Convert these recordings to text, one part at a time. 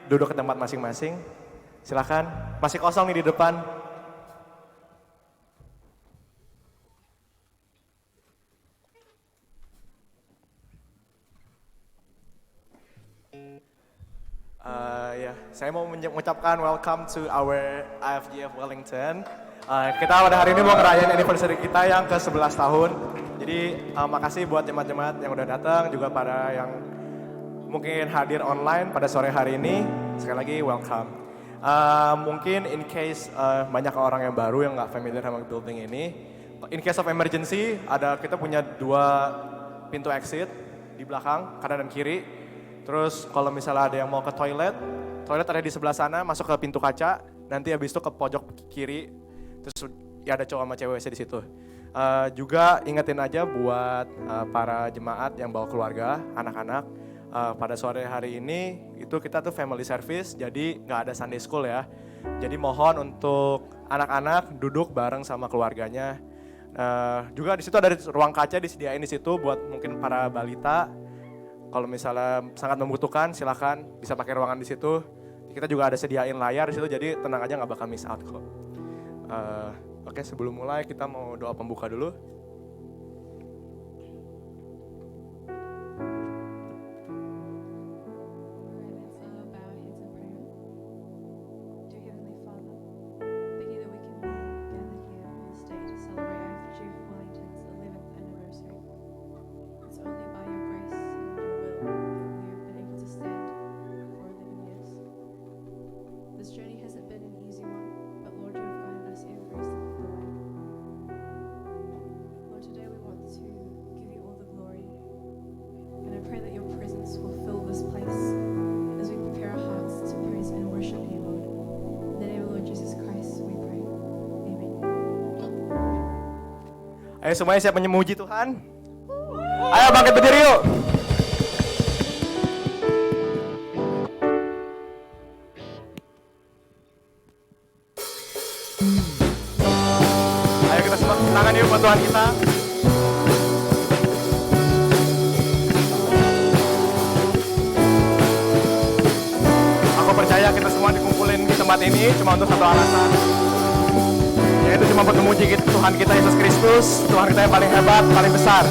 duduk ke tempat masing-masing. Silakan, masih kosong nih di depan. Ya, saya mau mengucapkan welcome to our IFGF Wellington. Kita pada hari ini mau ngerayain anniversary kita yang ke-11 tahun. Jadi makasih buat jemaat-jemaat yang udah datang, juga para yang mungkin hadir online pada sore hari ini. Sekali lagi welcome. Mungkin in case banyak orang yang baru yang nggak familiar sama building ini, in case of emergency kita punya 2 pintu exit di belakang, kanan dan kiri. Terus kalau misalnya ada yang mau ke toilet ada di sebelah sana, masuk ke pintu kaca, nanti habis itu ke pojok kiri, terus ya ada cowok sama cewek di situ. Juga ingetin aja buat para jemaat yang bawa keluarga, anak-anak, pada sore hari ini itu kita tuh family service, jadi nggak ada Sunday school ya. Jadi mohon untuk anak-anak duduk bareng sama keluarganya. Juga di situ ada ruang kaca disediain di situ buat mungkin para balita. Kalau misalnya sangat membutuhkan, silakan bisa pakai ruangan di situ. Kita juga ada sediain layar di situ, jadi tenang aja nggak bakal miss out kok. Oke, sebelum mulai kita mau doa pembuka dulu. Ayo semuanya siap memuji Tuhan? Ayo bangkit berdiri yuk! Ayo kita semua tangan yuk buat Tuhan kita. Aku percaya kita semua dikumpulin di tempat ini cuma untuk satu alasan. Yaitu cuma buat memuji Tuhan kita Yesus Kristus, Tuhan kita yang paling hebat, paling besar.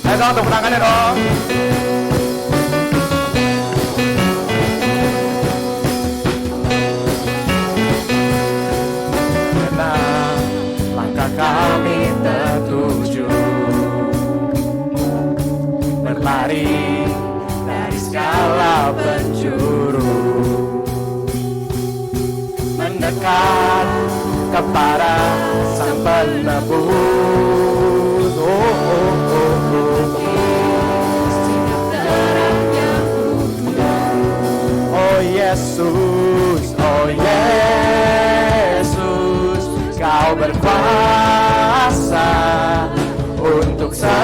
Ayo dong, tepuk tangannya dong. Karena langkah kami tertuju berlari dari segala penjuru, mendekat kepada Sang Penebus. Oh Yesus, oh Yesus, Kau berkuasa untuk selamanya.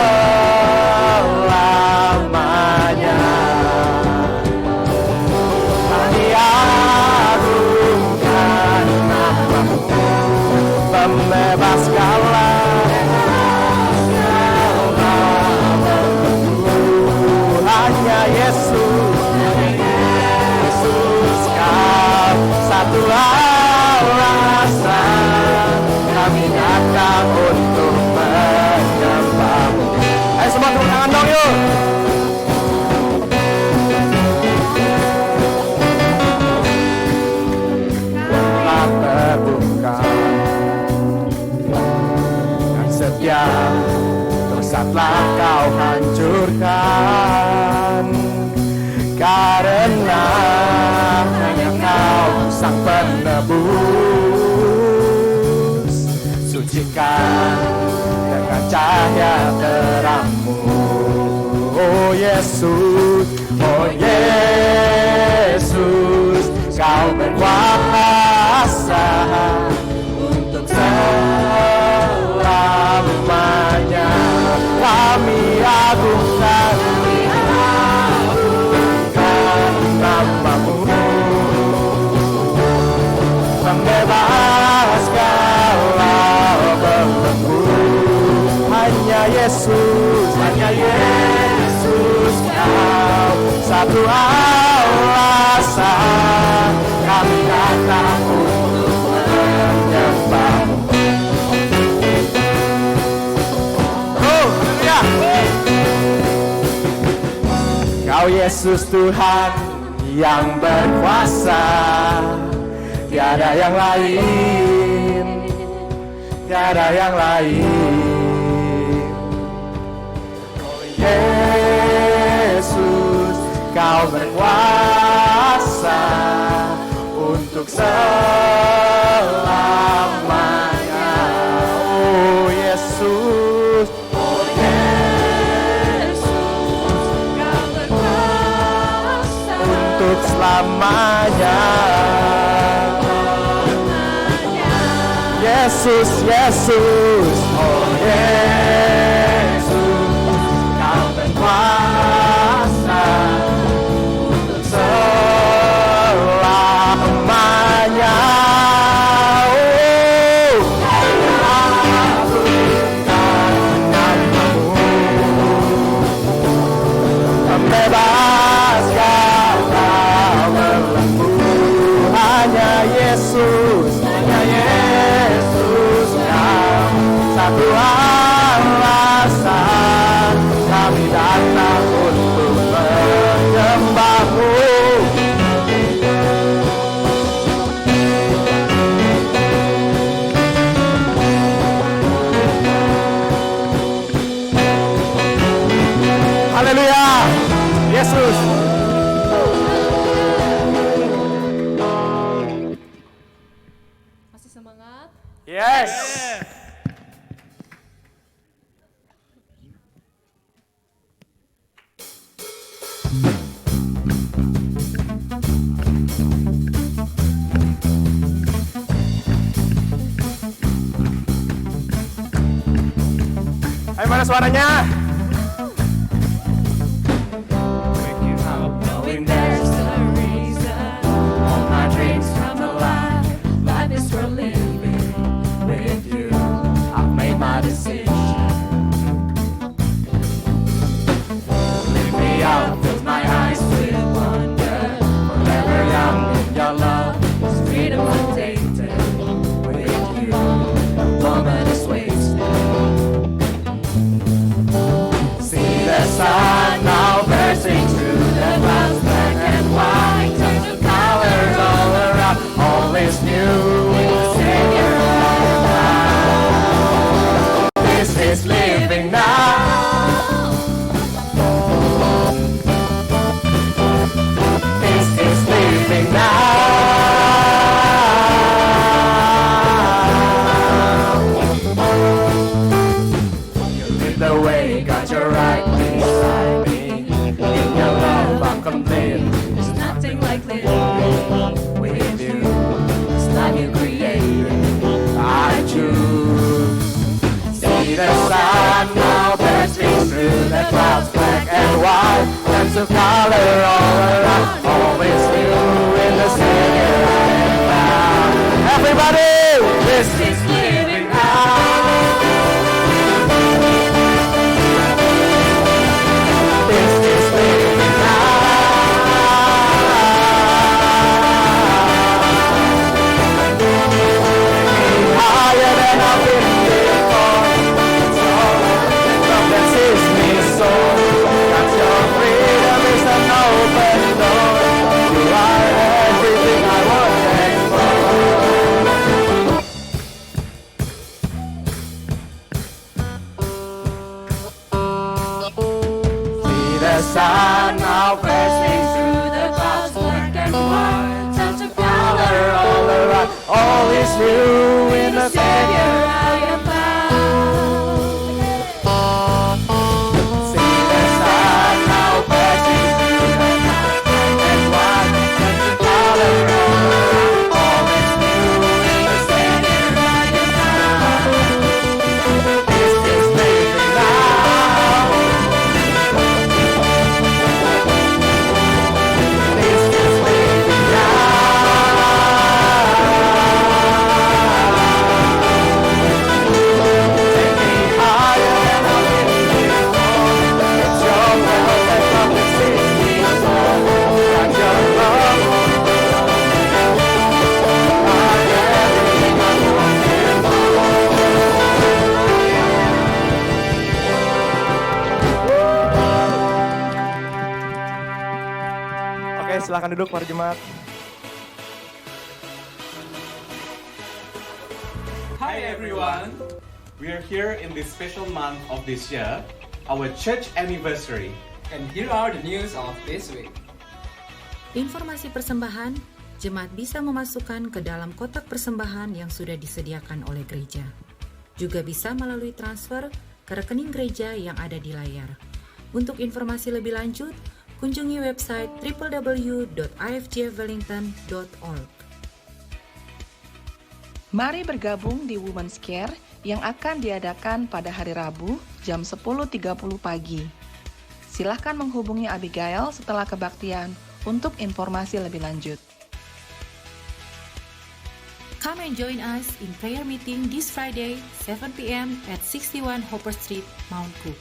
Diagungkan namamu, pembebas segala hanya Yesus, Yesus Kau satu alasan kami datang untuk menyembahmu. Ayo semua tepuk tangan dong yuk. Telah terbuka dan setiap dosa telah Kau hancurkan, karena hanya Kau Sang Penebus, sucikan dengan cahaya terang-Mu. Oh Yesus, oh Yesus, Kau berkuasa untuk selamanya. Kami agungkan namamu, pembebas segala belenggu. Hanya Yesus, Yesus, hanya Yesus Kau satu alasan kami datang untuk menyembah-Mu. Oh, ya. Kau Yesus Tuhan yang berkuasa, tiada yang lain, tiada yang lain. Oh Yesus, Kau berkuasa untuk selamanya. Oh Yesus, Oh Yesus, Kau berkuasa untuk selamanya. Yesus, Yesus, oh Yesus, Kau berkuasa untuk selamanya. Agungkan nama-Mu, membebaskan, Kau belenggu. Hanya Yesus, hanya Yesus Kau satu alasan kami datang untuk menyembah-Mu. Haleluya, Yesus. Masih semangat? Yes. Ayo, mana suaranya? Knowing there's a reason all my dreams come alive. Life is worth living with you. I've made my decision. Lead me out, fill my eyes with wonder. Forever young in your love is freedom untainted. With you, no moment is wasted. See the sun now bursting through the clouds, black and white, turn to colors all around. All is new in the Savior I am found. This is living now. This is living now. You lead the way, got your right beside me. In your love I'm complete. There's nothing like living with you. It's like you created. I choose. See the sun now bursting through the clouds, black and white, turns to color all around. Always new in the Savior I am found. Everybody, this is living now. This is living now. Higher than I've been before. Love that sees me soar. Got your freedom is an open door. You are everything I want and more. See the sun now bursting through the clouds, black and white, turn to color all around. All is new in the Savior I am found. See the sun now bursting through the clouds, black and white, turn to color all around. All is new in the Savior I am found. This is living now. This is living now. silakan duduk para jemaat. Hi everyone! We are here in this special month of this year, our church anniversary. And here are the news of this week. Informasi persembahan, jemaat bisa memasukkan ke dalam kotak persembahan yang sudah disediakan oleh gereja. Juga bisa melalui transfer ke rekening gereja yang ada di layar. Untuk informasi lebih lanjut, kunjungi website www.ifjfwellington.org. Mari bergabung di Women's Care yang akan diadakan pada hari Rabu jam 10.30 pagi. Silahkan menghubungi Abigail setelah kebaktian untuk informasi lebih lanjut. Come and join us in prayer meeting this Friday, 7 p.m. at 61 Hopper Street, Mount Cook.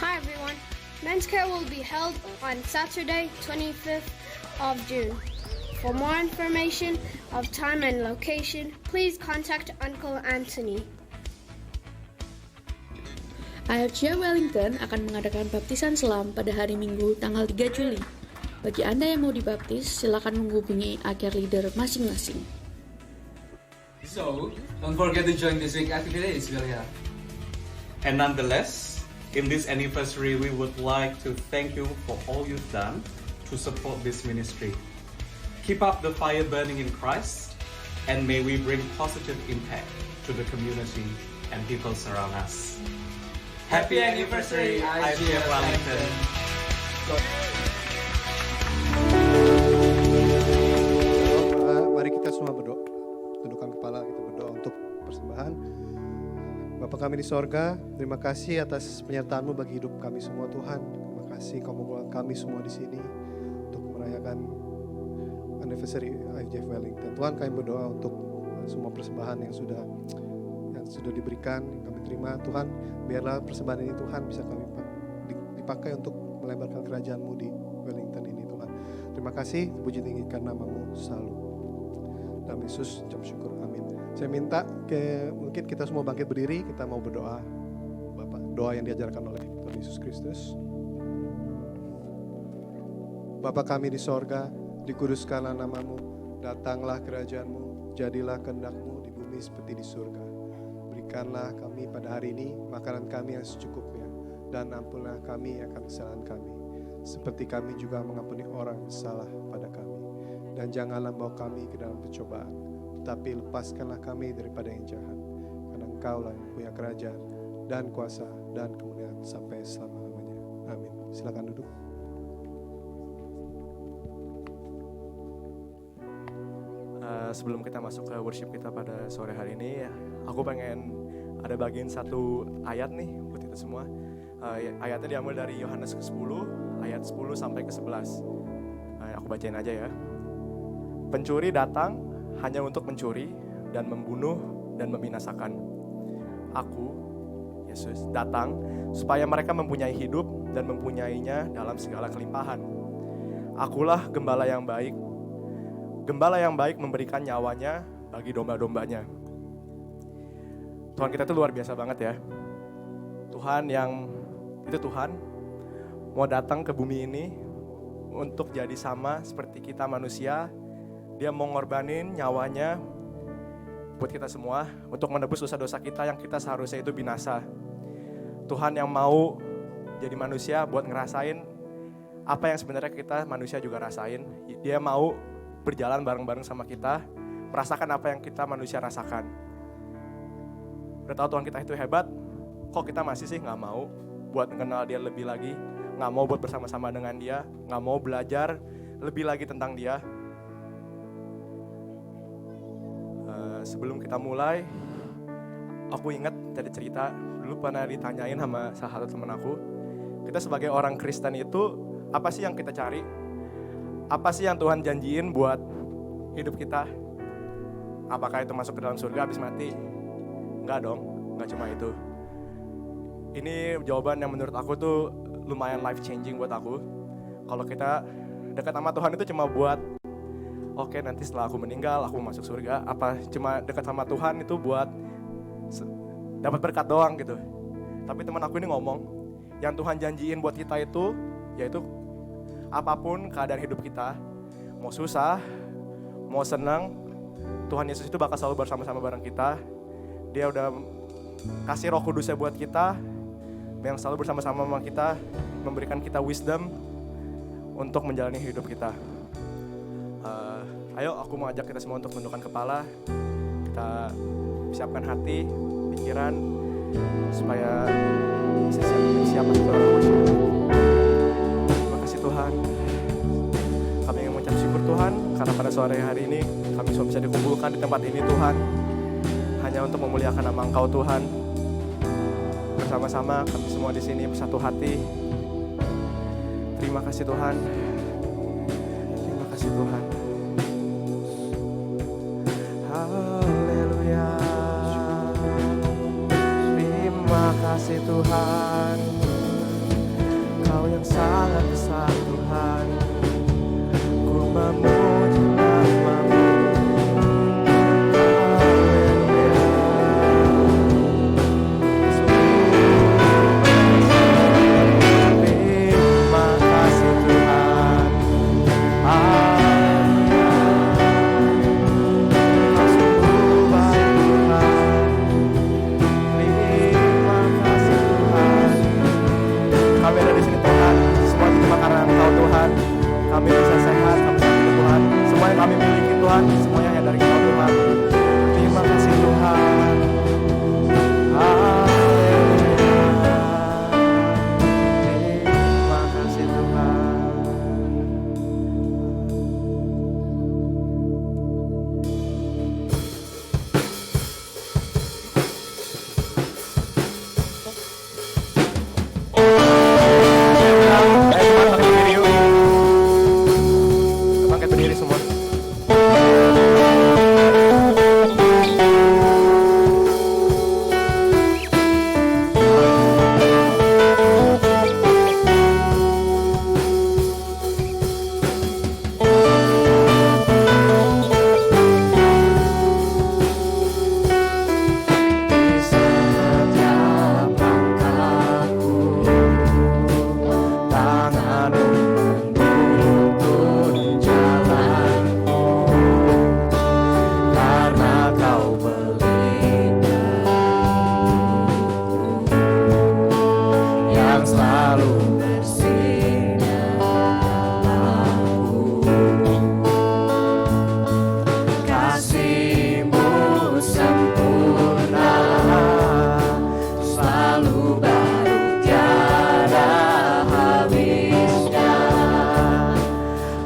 Hi everyone. Men's Care will be held on Saturday, 25th of June. For more information of time and location, please contact Uncle Anthony. AFJ Wellington akan mengadakan baptisan selam pada hari Minggu tanggal 3 Juli. Bagi Anda yang mau dibaptis, silakan menghubungi akhir leader masing-masing. So, don't forget to join this week activities, William. And nonetheless, in this anniversary, we would like to thank you for all you've done to support this ministry. Keep up the fire burning in Christ, and may we bring positive impact to the community and people surround us. Happy anniversary, IGF Wellington! Mari kita semua berdoa. Tundukkan kepala, kita berdoa untuk persembahan. Bapa kami di sorga, terima kasih atas penyertaan-Mu bagi hidup kami semua Tuhan. Terima kasih Kau mengulang kami semua di sini untuk merayakan anniversary IFJ Wellington. Tuhan, kami berdoa untuk semua persembahan yang sudah diberikan, yang kami terima. Tuhan, biarlah persembahan ini Tuhan bisa kami dipakai untuk melebarkan kerajaan-Mu di Wellington ini Tuhan. Terima kasih, puji tinggikan nama-Mu selalu. Dalam Yesus, ucap syukur, amin. Saya minta mungkin kita semua bangkit berdiri, kita mau berdoa. Bapak, doa yang diajarkan oleh Tuhan Yesus Kristus. Bapa kami di sorga, dikuduskanlah nama-Mu, datanglah kerajaan-Mu, jadilah kehendak-Mu di bumi seperti di surga. Berikanlah kami pada hari ini makanan kami yang secukupnya, dan ampunlah kami akan kesalahan kami, seperti kami juga mengampuni orang yang salah pada kami. Dan janganlah bawa kami ke dalam pencobaan, tetapi lepaskanlah kami daripada yang jahat. Karena Engkaulah yang punya kerajaan dan kuasa dan kemuliaan sampai selama-lamanya. Amin. Silakan duduk. Sebelum kita masuk ke worship kita pada sore hari ini, aku pengen ada bagian satu ayat nih buat kita semua. Ayatnya diambil dari Yohanes ke-10, ayat 10 sampai ke-11. Aku bacain aja ya. Pencuri datang hanya untuk mencuri dan membunuh dan membinasakan. Aku, Yesus, datang supaya mereka mempunyai hidup dan mempunyainya dalam segala kelimpahan. Akulah gembala yang baik. Gembala yang baik memberikan nyawanya bagi domba-dombanya. Tuhan kita itu luar biasa banget ya. Tuhan mau datang ke bumi ini untuk jadi sama seperti kita manusia. Dia mau ngorbanin nyawanya buat kita semua untuk menebus dosa-dosa kita yang kita seharusnya itu binasa. Tuhan yang mau jadi manusia buat ngerasain apa yang sebenarnya kita manusia juga rasain. Dia mau berjalan bareng-bareng sama kita, merasakan apa yang kita manusia rasakan. Udah tahu Tuhan kita itu hebat, kok kita masih sih gak mau buat mengenal dia lebih lagi, gak mau buat bersama-sama dengan dia, gak mau belajar lebih lagi tentang dia. Sebelum kita mulai, aku ingat dari cerita, dulu pernah ditanyain sama salah satu teman aku, kita sebagai orang Kristen itu, apa sih yang kita cari? Apa sih yang Tuhan janjiin buat hidup kita? Apakah itu masuk ke dalam surga habis mati? Enggak dong, enggak cuma itu. Ini jawaban yang menurut aku tuh lumayan life changing buat aku. Kalau kita dekat sama Tuhan itu cuma buat oke, nanti setelah aku meninggal aku masuk surga. Apa cuma dekat sama Tuhan itu buat dapat berkat doang gitu. Tapi teman aku ini ngomong, yang Tuhan janjiin buat kita itu yaitu apapun keadaan hidup kita, mau susah, mau senang, Tuhan Yesus itu bakal selalu bersama-sama bareng kita. Dia udah kasih Roh Kudusnya buat kita, yang selalu bersama-sama sama kita, memberikan kita wisdom untuk menjalani hidup kita. Ayo aku mau ajak kita semua untuk tundukkan kepala, kita siapkan hati, pikiran, supaya bisa siap untuk worship. Terima kasih Tuhan. Kami ingin mengucap syukur Tuhan, karena pada sore hari ini kami semua bisa dikumpulkan di tempat ini Tuhan, hanya untuk memuliakan nama Engkau Tuhan. Bersama-sama kami semua di sini bersatu hati. Terima kasih Tuhan. Terima kasih Tuhan. Haleluya. Terima kasih Tuhan. Kau yang sangat besar Tuhan. Ku memuji nama-Mu. Kami bisa sehat, kami bisa hidup Tuhan. Semua yang kami miliki Tuhan, semuanya hanya dari Engkau Tuhan. Terima kasih Tuhan. Haleluya. Terima kasih Tuhan. Bangkit berdiri semua.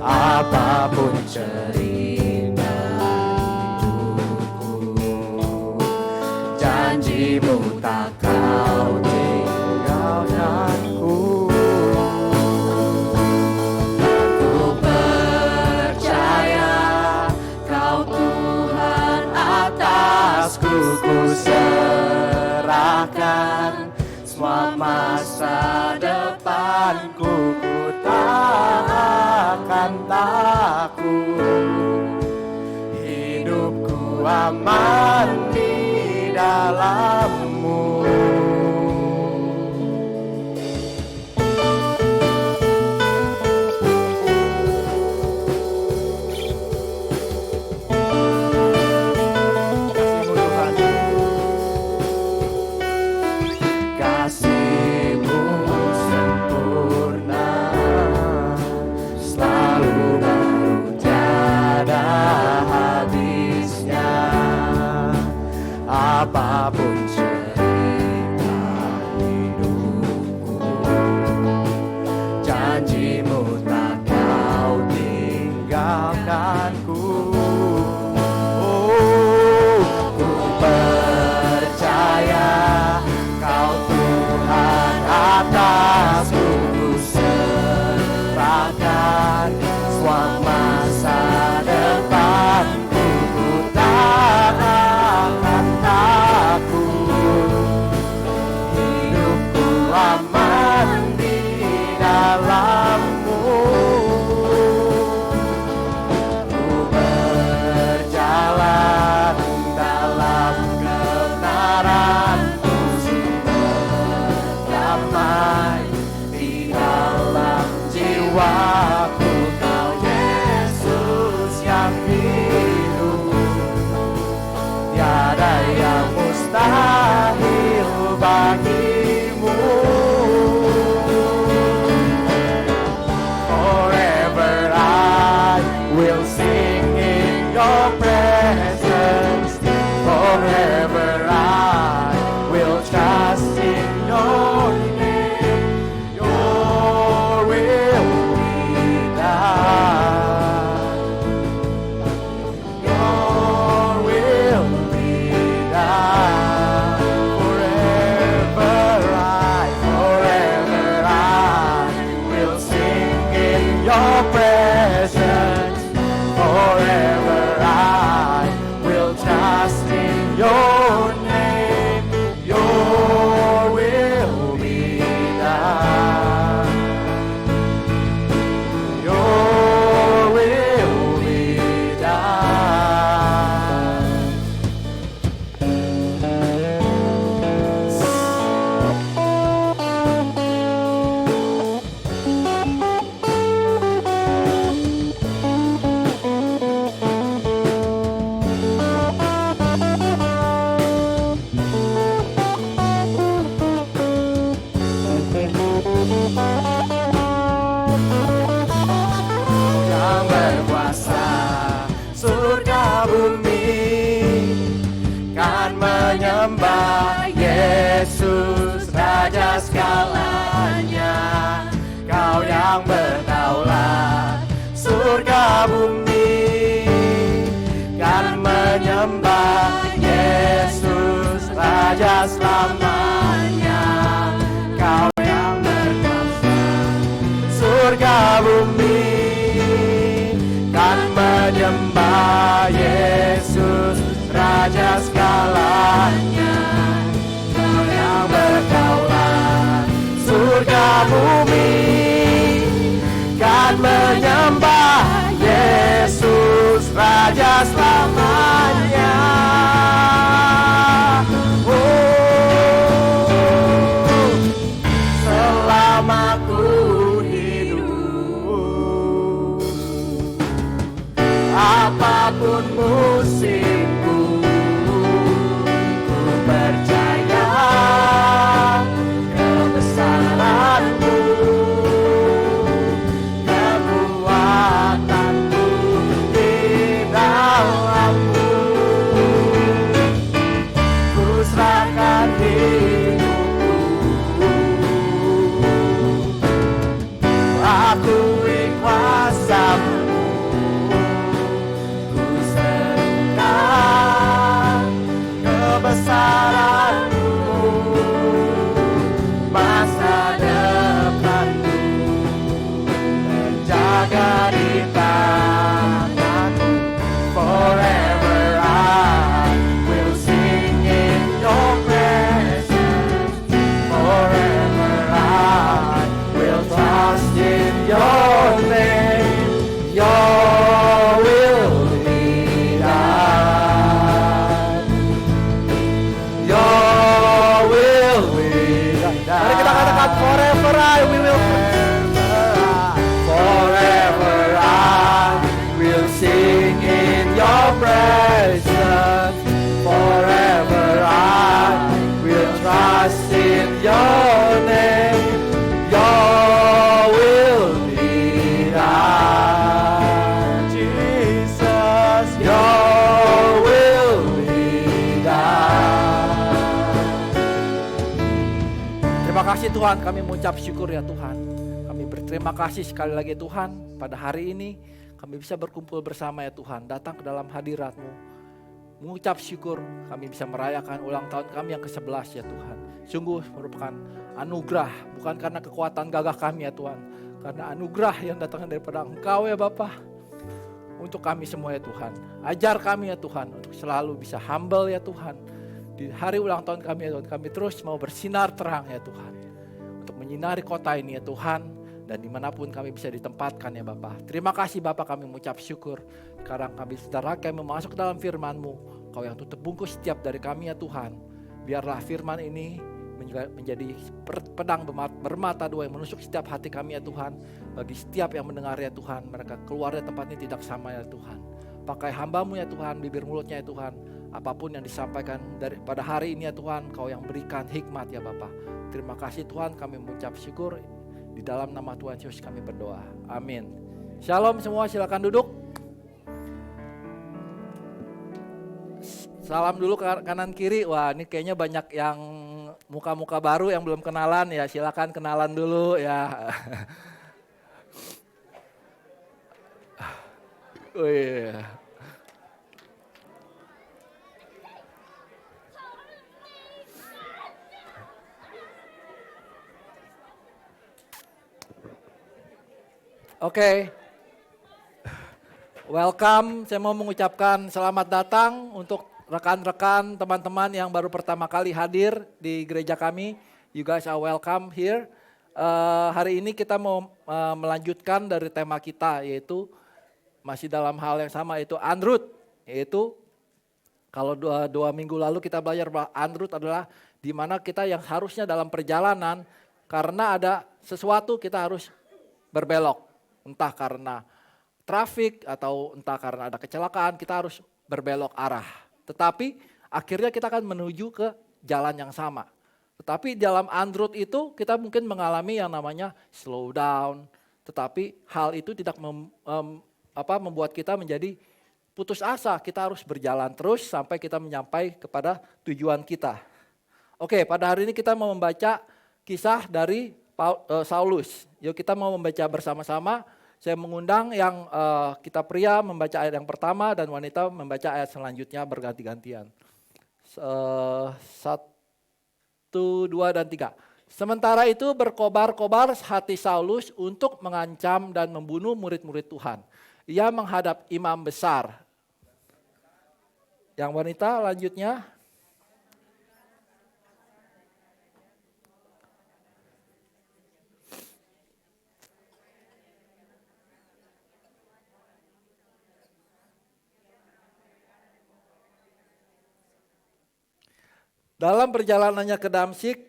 Apapun cerita hidupku, janji-Mu tak Kau tinggalkanku. Ku percaya Kau Tuhan atasku, ku serahkan semua masa depanku. Ku tak akan takut, hidupku aman di dalam-Mu. Kasih-Mu sempurna, selalu baru, tiada habisnya. Apapun cerita hidupku, janji-Mu tak Kau tinggalkanku. Oh, ku percaya Kau Tuhan atasku, ku serahkan semua masa depanku. Ku tak akan takut, hidupku aman di dalam-Mu. Ku berjalan dalam kebenaran, damai di dalam jiwa. yang berkuasa surga bumi kan menyembah Yesus Raja segalanya. Kau yang berdaulat surga bumi kan menyembah Yesus Raja selamanya. Kau yang berkuasa surga bumi kan menyembah Yesus Raja segalanya. Kau yang berdaulat surga bumi kan menyembah Yesus Raja selamanya. Selama ku hidup, apapun musimku, ku percaya kebesaran-Mu, kekuatan-Mu di dalam-Mu. Ku serahkan hidupku, akui kuasa-Mu. Ku serukan kebesaran-Mu, masa depanku terjaga di tangan-Mu. Forever I will sing in Your presence. Forever I will trust in Your name. Your will be done. Your will be done. Mari kita katakan forever I will. Forever I will sing in Your presence. Forever I will trust in Your name. Your will be done, Jesus. Your will be done. Terima kasih Tuhan, kami mengucap syukur ya Tuhan. Kami berterima kasih sekali lagi Tuhan, pada hari ini kami bisa berkumpul bersama ya Tuhan, datang ke dalam hadirat-Mu. Mengucap syukur kami bisa merayakan ulang tahun kami yang ke-11 ya Tuhan. Sungguh merupakan anugerah, bukan karena kekuatan gagah kami ya Tuhan. Karena anugerah yang datang daripada Engkau ya Bapa. Untuk kami semua ya Tuhan. Ajar kami ya Tuhan untuk selalu bisa humble ya Tuhan. Di hari ulang tahun kami ya Tuhan, kami terus mau bersinar terang ya Tuhan. Untuk menyinari kota ini ya Tuhan. Dan dimanapun kami bisa ditempatkan ya Bapak. Terima kasih Bapak, kami mengucap syukur. Sekarang kami saudara kami masuk ke dalam firman-Mu. Kau yang tutup bungkus setiap dari kami ya Tuhan. Biarlah firman ini menjadi pedang bermata dua yang menusuk setiap hati kami ya Tuhan. Bagi setiap yang mendengar ya Tuhan, mereka keluar dari tempat ini tidak sama ya Tuhan. Pakai hamba-Mu ya Tuhan, bibir mulutnya ya Tuhan. Apapun yang disampaikan pada hari ini ya Tuhan, Kau yang berikan hikmat ya Bapak. Terima kasih Tuhan, kami mengucap syukur. Di dalam nama Tuhan Yesus kami berdoa. Amin. Shalom semua, silakan duduk. Salam dulu ke kanan kiri. Wah, ini kayaknya banyak yang muka-muka baru yang belum kenalan ya. Silakan kenalan dulu ya. Oh iya. Oke. Welcome, saya mau mengucapkan selamat datang untuk rekan-rekan, teman-teman yang baru pertama kali hadir di gereja kami. You guys are welcome here. Hari ini kita mau melanjutkan dari tema kita, yaitu masih dalam hal yang sama, yaitu en route. Yaitu kalau dua minggu lalu kita belajar bahwa en route adalah di mana kita yang harusnya dalam perjalanan, karena ada sesuatu kita harus berbelok. Entah karena trafik atau entah karena ada kecelakaan, kita harus berbelok arah. Tetapi akhirnya kita akan menuju ke jalan yang sama. Tetapi dalam Android itu kita mungkin mengalami yang namanya slow down. Tetapi hal itu tidak membuat kita menjadi putus asa. Kita harus berjalan terus sampai kita menyampai kepada tujuan kita. Oke, pada hari ini kita mau membaca kisah dari Saulus. Yuk kita mau membaca bersama-sama. Saya mengundang yang kita pria membaca ayat yang pertama dan wanita membaca ayat selanjutnya berganti-gantian. 1, 2, dan 3. Sementara itu berkobar-kobar hati Saulus untuk mengancam dan membunuh murid-murid Tuhan. Ia menghadap imam besar. Yang wanita lanjutnya. Dalam perjalanannya ke Damsyik,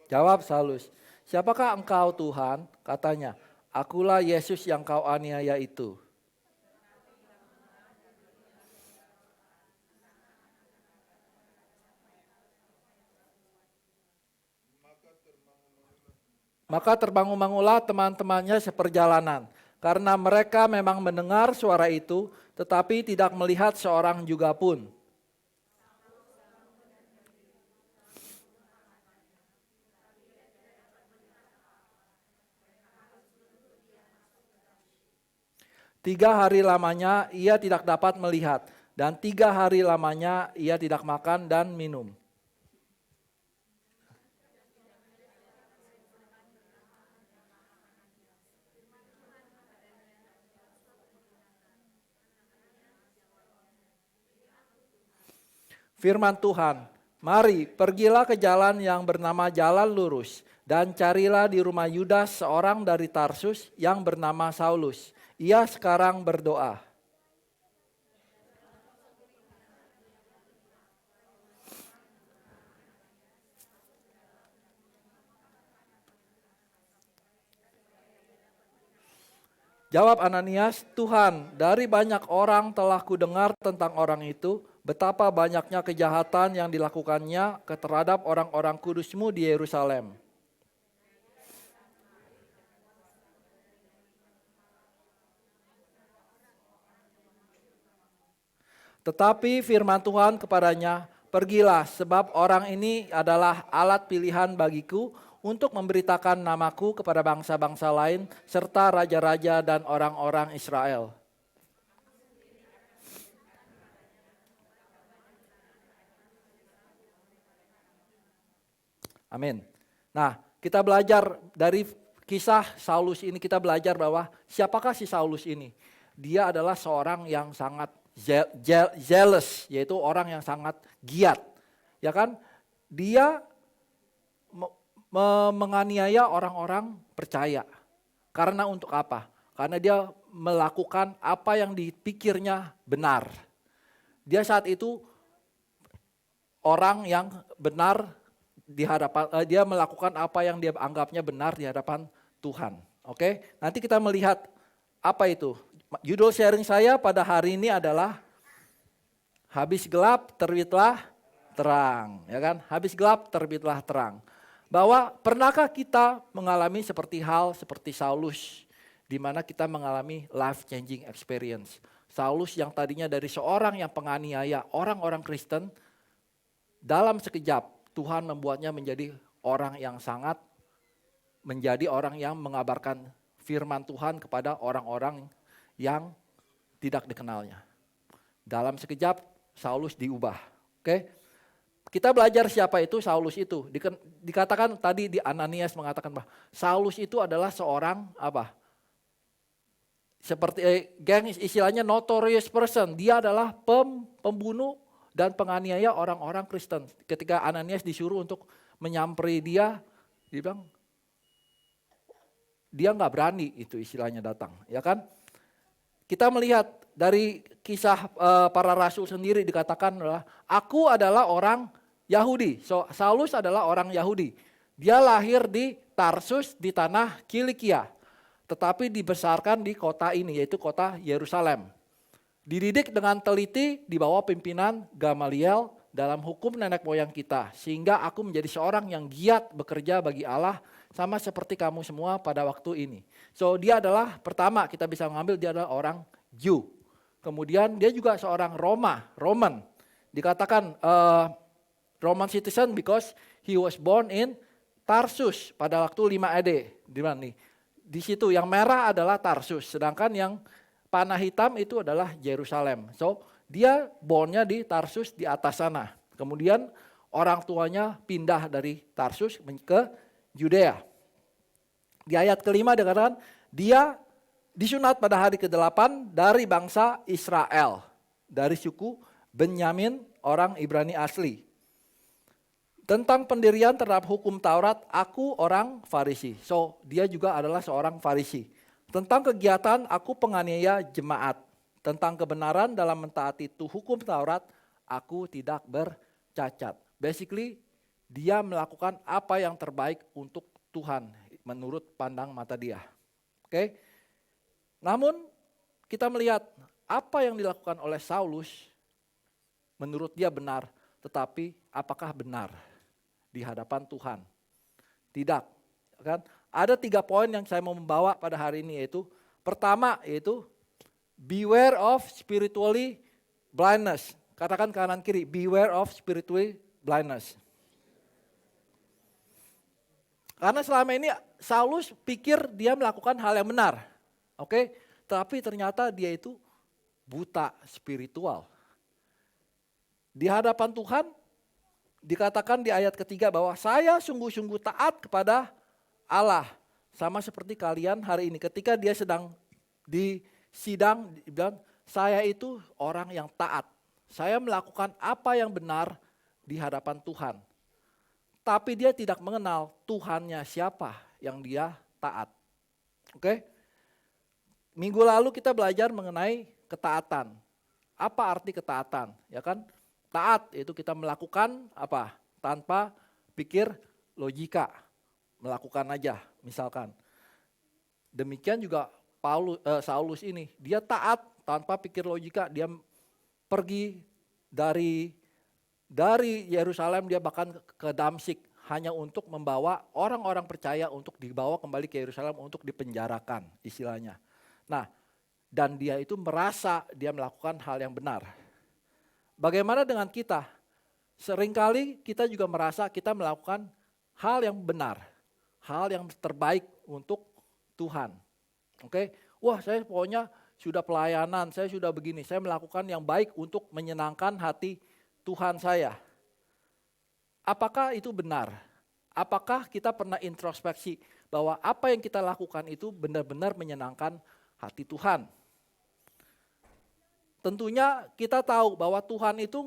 jawab Saulus, "Siapakah engkau Tuhan?" Katanya, "Akulah Yesus yang kau aniaya itu." Maka terbangun-bangunlah teman-temannya seperjalanan, karena mereka memang mendengar suara itu, tetapi tidak melihat seorang juga pun. Tiga hari lamanya ia tidak dapat melihat, dan 3 hari lamanya ia tidak makan dan minum. Firman Tuhan, "Mari pergilah ke jalan yang bernama Jalan Lurus, dan carilah di rumah Yudas seorang dari Tarsus yang bernama Saulus. Ia sekarang berdoa." Jawab Ananias, "Tuhan, dari banyak orang telah kudengar tentang orang itu, betapa banyaknya kejahatan yang dilakukannya terhadap orang-orang kudus-Mu di Yerusalem. Tetapi firman Tuhan kepadanya, pergilah sebab orang ini adalah alat pilihan bagiku untuk memberitakan namaku kepada bangsa-bangsa lain serta raja-raja dan orang-orang Israel. Amin. Nah, kita belajar dari kisah Saulus ini, kita belajar bahwa siapakah si Saulus ini? Dia adalah seorang yang sangat zealous, yaitu orang yang sangat giat. Ya kan? Dia menganiaya orang-orang percaya. Karena untuk apa? Karena dia melakukan apa yang dipikirnya benar. Dia saat itu orang yang benar di hadapan, dia melakukan apa yang dia anggapnya benar di hadapan Tuhan. Oke, nanti kita melihat apa itu. Judul sharing saya pada hari ini adalah habis gelap terbitlah terang, ya kan? Habis gelap terbitlah terang. Bahwa pernahkah kita mengalami seperti Saulus, di mana kita mengalami life changing experience. Saulus yang tadinya dari seorang yang penganiaya orang-orang Kristen, dalam sekejap Tuhan membuatnya menjadi orang yang mengabarkan firman Tuhan kepada orang-orang yang tidak dikenalnya. Dalam sekejap Saulus diubah. Oke? Kita belajar siapa itu Saulus itu. Dikatakan tadi di Ananias mengatakan bahwa Saulus itu adalah seorang apa? Seperti istilahnya notorious person. Dia adalah pembunuh dan penganiaya orang-orang Kristen. Ketika Ananias disuruh untuk menyamperi dia bilang dia nggak berani itu istilahnya datang, ya kan? Kita melihat dari kisah para rasul sendiri dikatakan adalah aku adalah orang Yahudi. So, Saulus adalah orang Yahudi. Dia lahir di Tarsus di tanah Kilikia. Tetapi dibesarkan di kota ini, yaitu kota Yerusalem. Dididik dengan teliti di bawah pimpinan Gamaliel dalam hukum nenek moyang kita. Sehingga aku menjadi seorang yang giat bekerja bagi Allah sama seperti kamu semua pada waktu ini. So dia adalah pertama kita bisa mengambil dia adalah orang Jew. Kemudian dia juga seorang Roman. Dikatakan Roman citizen because he was born in Tarsus pada waktu 5 AD. Di mana nih? Di situ yang merah adalah Tarsus, sedangkan yang panah hitam itu adalah Yerusalem. So dia bornnya di Tarsus di atas sana. Kemudian orang tuanya pindah dari Tarsus ke Yudea. Di ayat kelima dikatakan dia disunat pada hari ke-8 dari bangsa Israel. Dari suku Benyamin orang Ibrani asli. Tentang pendirian terhadap hukum Taurat, aku orang Farisi. So dia juga adalah seorang Farisi. Tentang kegiatan, aku penganiaya jemaat. Tentang kebenaran dalam mentaati hukum Taurat, aku tidak bercacat. Basically, dia melakukan apa yang terbaik untuk Tuhan menurut pandang mata dia. Oke? Namun kita melihat apa yang dilakukan oleh Saulus menurut dia benar, tetapi apakah benar di hadapan Tuhan? Tidak. Kan? Ada 3 poin yang saya mau membawa pada hari ini, yaitu pertama yaitu beware of spiritually blindness. Katakan kanan kiri, beware of spiritually blindness. Karena selama ini Saulus pikir dia melakukan hal yang benar. Oke? Tapi ternyata dia itu buta spiritual. Di hadapan Tuhan dikatakan di ayat ketiga bahwa saya sungguh-sungguh taat kepada Allah. Sama seperti kalian hari ini ketika dia sedang di sidang, dibilang saya itu orang yang taat. Saya melakukan apa yang benar di hadapan Tuhan. Tapi dia tidak mengenal Tuhannya siapa yang dia taat. Oke? Minggu lalu kita belajar mengenai ketaatan. Apa arti ketaatan? Ya kan? Taat itu kita melakukan apa? Tanpa pikir logika. Melakukan aja misalkan. Demikian juga Saulus ini. Dia taat tanpa pikir logika. Dia pergi dari Yerusalem, dia bahkan ke Damsyik hanya untuk membawa orang-orang percaya untuk dibawa kembali ke Yerusalem untuk dipenjarakan istilahnya. Nah, dan dia itu merasa dia melakukan hal yang benar. Bagaimana dengan kita? Seringkali kita juga merasa kita melakukan hal yang benar, hal yang terbaik untuk Tuhan. Oke? Wah, saya pokoknya sudah pelayanan, saya sudah begini, saya melakukan yang baik untuk menyenangkan hati Tuhan saya. Apakah itu benar? Apakah kita pernah introspeksi bahwa apa yang kita lakukan itu benar-benar menyenangkan hati Tuhan? Tentunya kita tahu bahwa Tuhan itu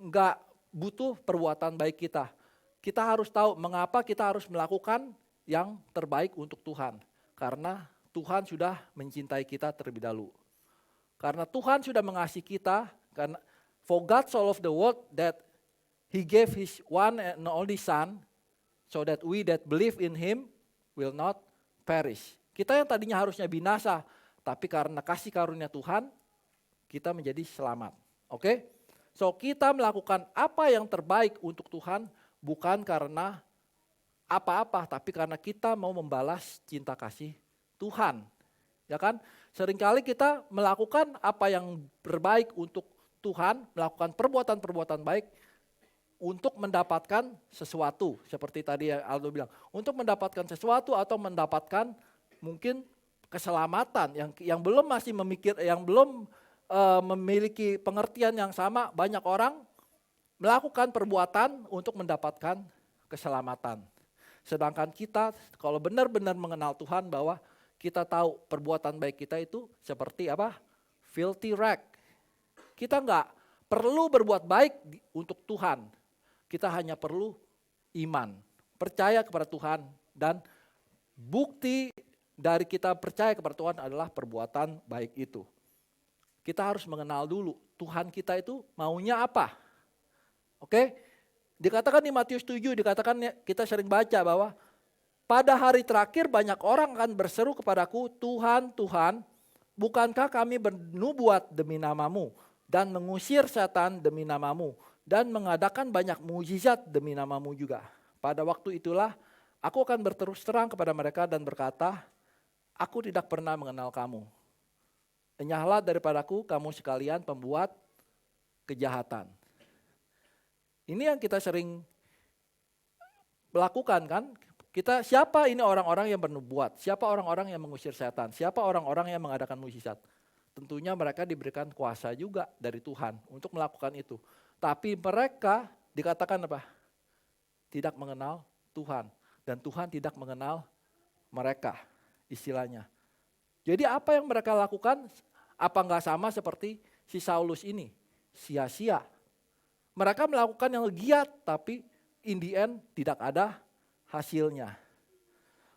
enggak butuh perbuatan baik kita. Kita harus tahu mengapa kita harus melakukan yang terbaik untuk Tuhan. Karena Tuhan sudah mencintai kita terlebih dahulu. Karena Tuhan sudah mengasihi kita, karena for God so loved the world that He gave His one and only Son, so that we that believe in Him will not perish. Kita yang tadinya harusnya binasa, tapi karena kasih karunia Tuhan, kita menjadi selamat. Oke? So kita melakukan apa yang terbaik untuk Tuhan, bukan karena apa-apa, tapi karena kita mau membalas cinta kasih Tuhan. Ya kan? Seringkali kita melakukan apa yang terbaik untuk Tuhan, melakukan perbuatan-perbuatan baik untuk mendapatkan sesuatu. Seperti tadi Aldo bilang, untuk mendapatkan sesuatu atau mendapatkan mungkin keselamatan yang belum masih memiliki pengertian yang sama. Banyak orang melakukan perbuatan untuk mendapatkan keselamatan. Sedangkan kita kalau benar-benar mengenal Tuhan bahwa kita tahu perbuatan baik kita itu seperti apa? Filthy rag. Kita enggak perlu berbuat baik untuk Tuhan. Kita hanya perlu iman, percaya kepada Tuhan, dan bukti dari kita percaya kepada Tuhan adalah perbuatan baik itu. Kita harus mengenal dulu Tuhan kita itu maunya apa. Oke? Dikatakan di Matius 7, dikatakan kita sering baca bahwa pada hari terakhir banyak orang akan berseru kepadaku, Tuhan, Tuhan, bukankah kami bernubuat demi namamu dan mengusir setan demi namamu dan mengadakan banyak mujizat demi namamu juga. Pada waktu itulah aku akan berterus terang kepada mereka dan berkata, aku tidak pernah mengenal kamu. Enyahlah daripadaku kamu sekalian pembuat kejahatan. Ini yang kita sering melakukan kan. Kita siapa ini orang-orang yang bernubuat? Siapa orang-orang yang mengusir setan? Siapa orang-orang yang mengadakan mujizat? Tentunya mereka diberikan kuasa juga dari Tuhan untuk melakukan itu. Tapi mereka dikatakan apa? Tidak mengenal Tuhan. Dan Tuhan tidak mengenal mereka istilahnya. Jadi apa yang mereka lakukan? Apa enggak sama seperti si Saulus ini? Sia-sia. Mereka melakukan yang giat tapi in the end tidak ada hasilnya.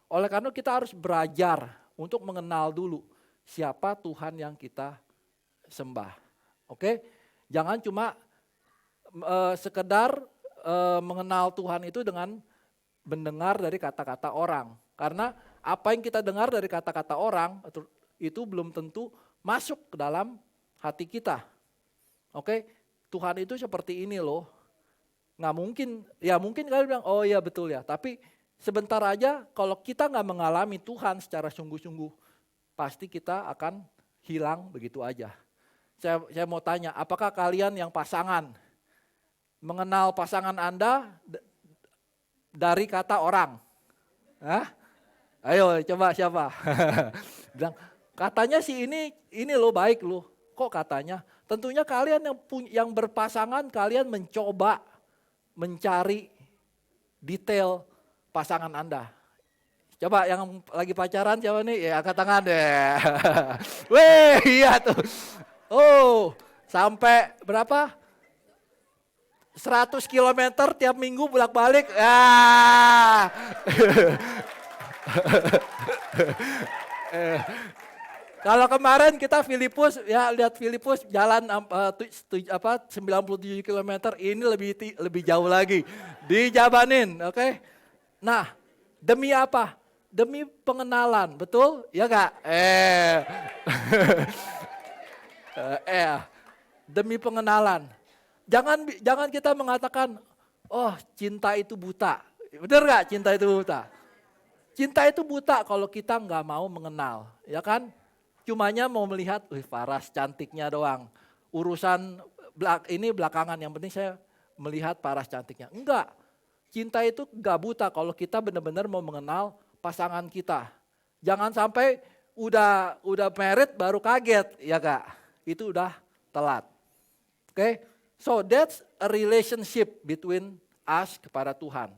Oleh karena kita harus belajar untuk mengenal dulu siapa Tuhan yang kita sembah. Oke? Jangan cuma sekedar mengenal Tuhan itu dengan mendengar dari kata-kata orang. Karena apa yang kita dengar dari kata-kata orang itu belum tentu masuk ke dalam hati kita. Oke? Tuhan itu seperti ini loh. Nggak mungkin, ya mungkin kalian bilang, oh iya betul ya. Tapi sebentar aja kalau kita nggak mengalami Tuhan secara sungguh-sungguh, pasti kita akan hilang begitu aja. Saya mau tanya, apakah kalian yang pasangan, mengenal pasangan Anda dari kata orang? Hah? Ayo coba siapa? Bilang, katanya sih ini lo baik lo. Kok katanya? Tentunya kalian yang berpasangan, kalian mencoba mencari detail pasangan Anda. Coba yang lagi pacaran siapa nih? Ya angkat tangan deh. Weh, iya tuh. Oh, sampai berapa? 100 km tiap minggu bolak-balik. Kalau kemarin kita Filipus, ya lihat Filipus jalan 97 km, ini lebih jauh lagi. Dijabanin, oke? Nah, demi apa? Demi pengenalan, betul? Ya enggak? Demi pengenalan. Jangan kita mengatakan, oh cinta itu buta. Benar enggak cinta itu buta? Cinta itu buta kalau kita enggak mau mengenal, ya kan? Cumanya mau melihat, Paras cantiknya doang. Urusan ini belakangan, yang penting saya melihat Paras cantiknya. Enggak, cinta itu enggak buta kalau kita benar-benar mau mengenal pasangan kita. Jangan sampai udah married baru kaget, ya Kak. Itu udah telat. Oke, so that's a relationship between us kepada Tuhan.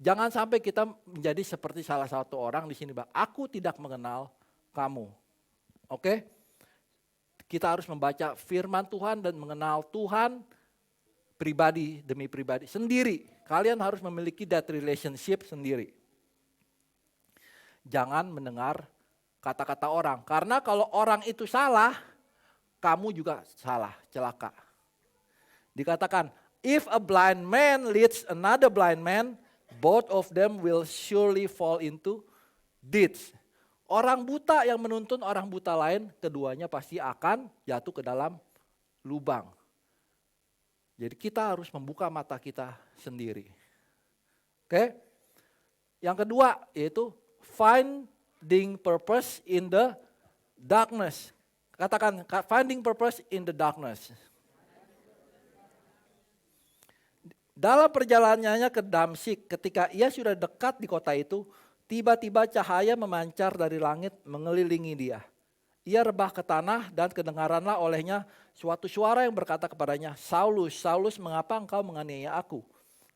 Jangan sampai kita menjadi seperti salah satu orang di sini, Bang. Aku tidak mengenal kamu. Oke? Kita harus membaca firman Tuhan dan mengenal Tuhan pribadi demi pribadi sendiri. Kalian harus memiliki that relationship sendiri. Jangan mendengar kata-kata orang. Karena kalau orang itu salah, kamu juga salah, celaka. Dikatakan, if a blind man leads another blind man, both of them will surely fall into ditch. Orang buta yang menuntun orang buta lain, keduanya pasti akan jatuh ke dalam lubang. Jadi kita harus membuka mata kita sendiri. Oke? Yang kedua yaitu finding purpose in the darkness. Katakan finding purpose in the darkness. Dalam perjalanannya ke Damsyik, ketika ia sudah dekat di kota itu, tiba-tiba cahaya memancar dari langit mengelilingi dia. Ia rebah ke tanah dan kedengaranlah olehnya suatu suara yang berkata kepadanya, Saulus, Saulus, mengapa engkau menganiaya aku?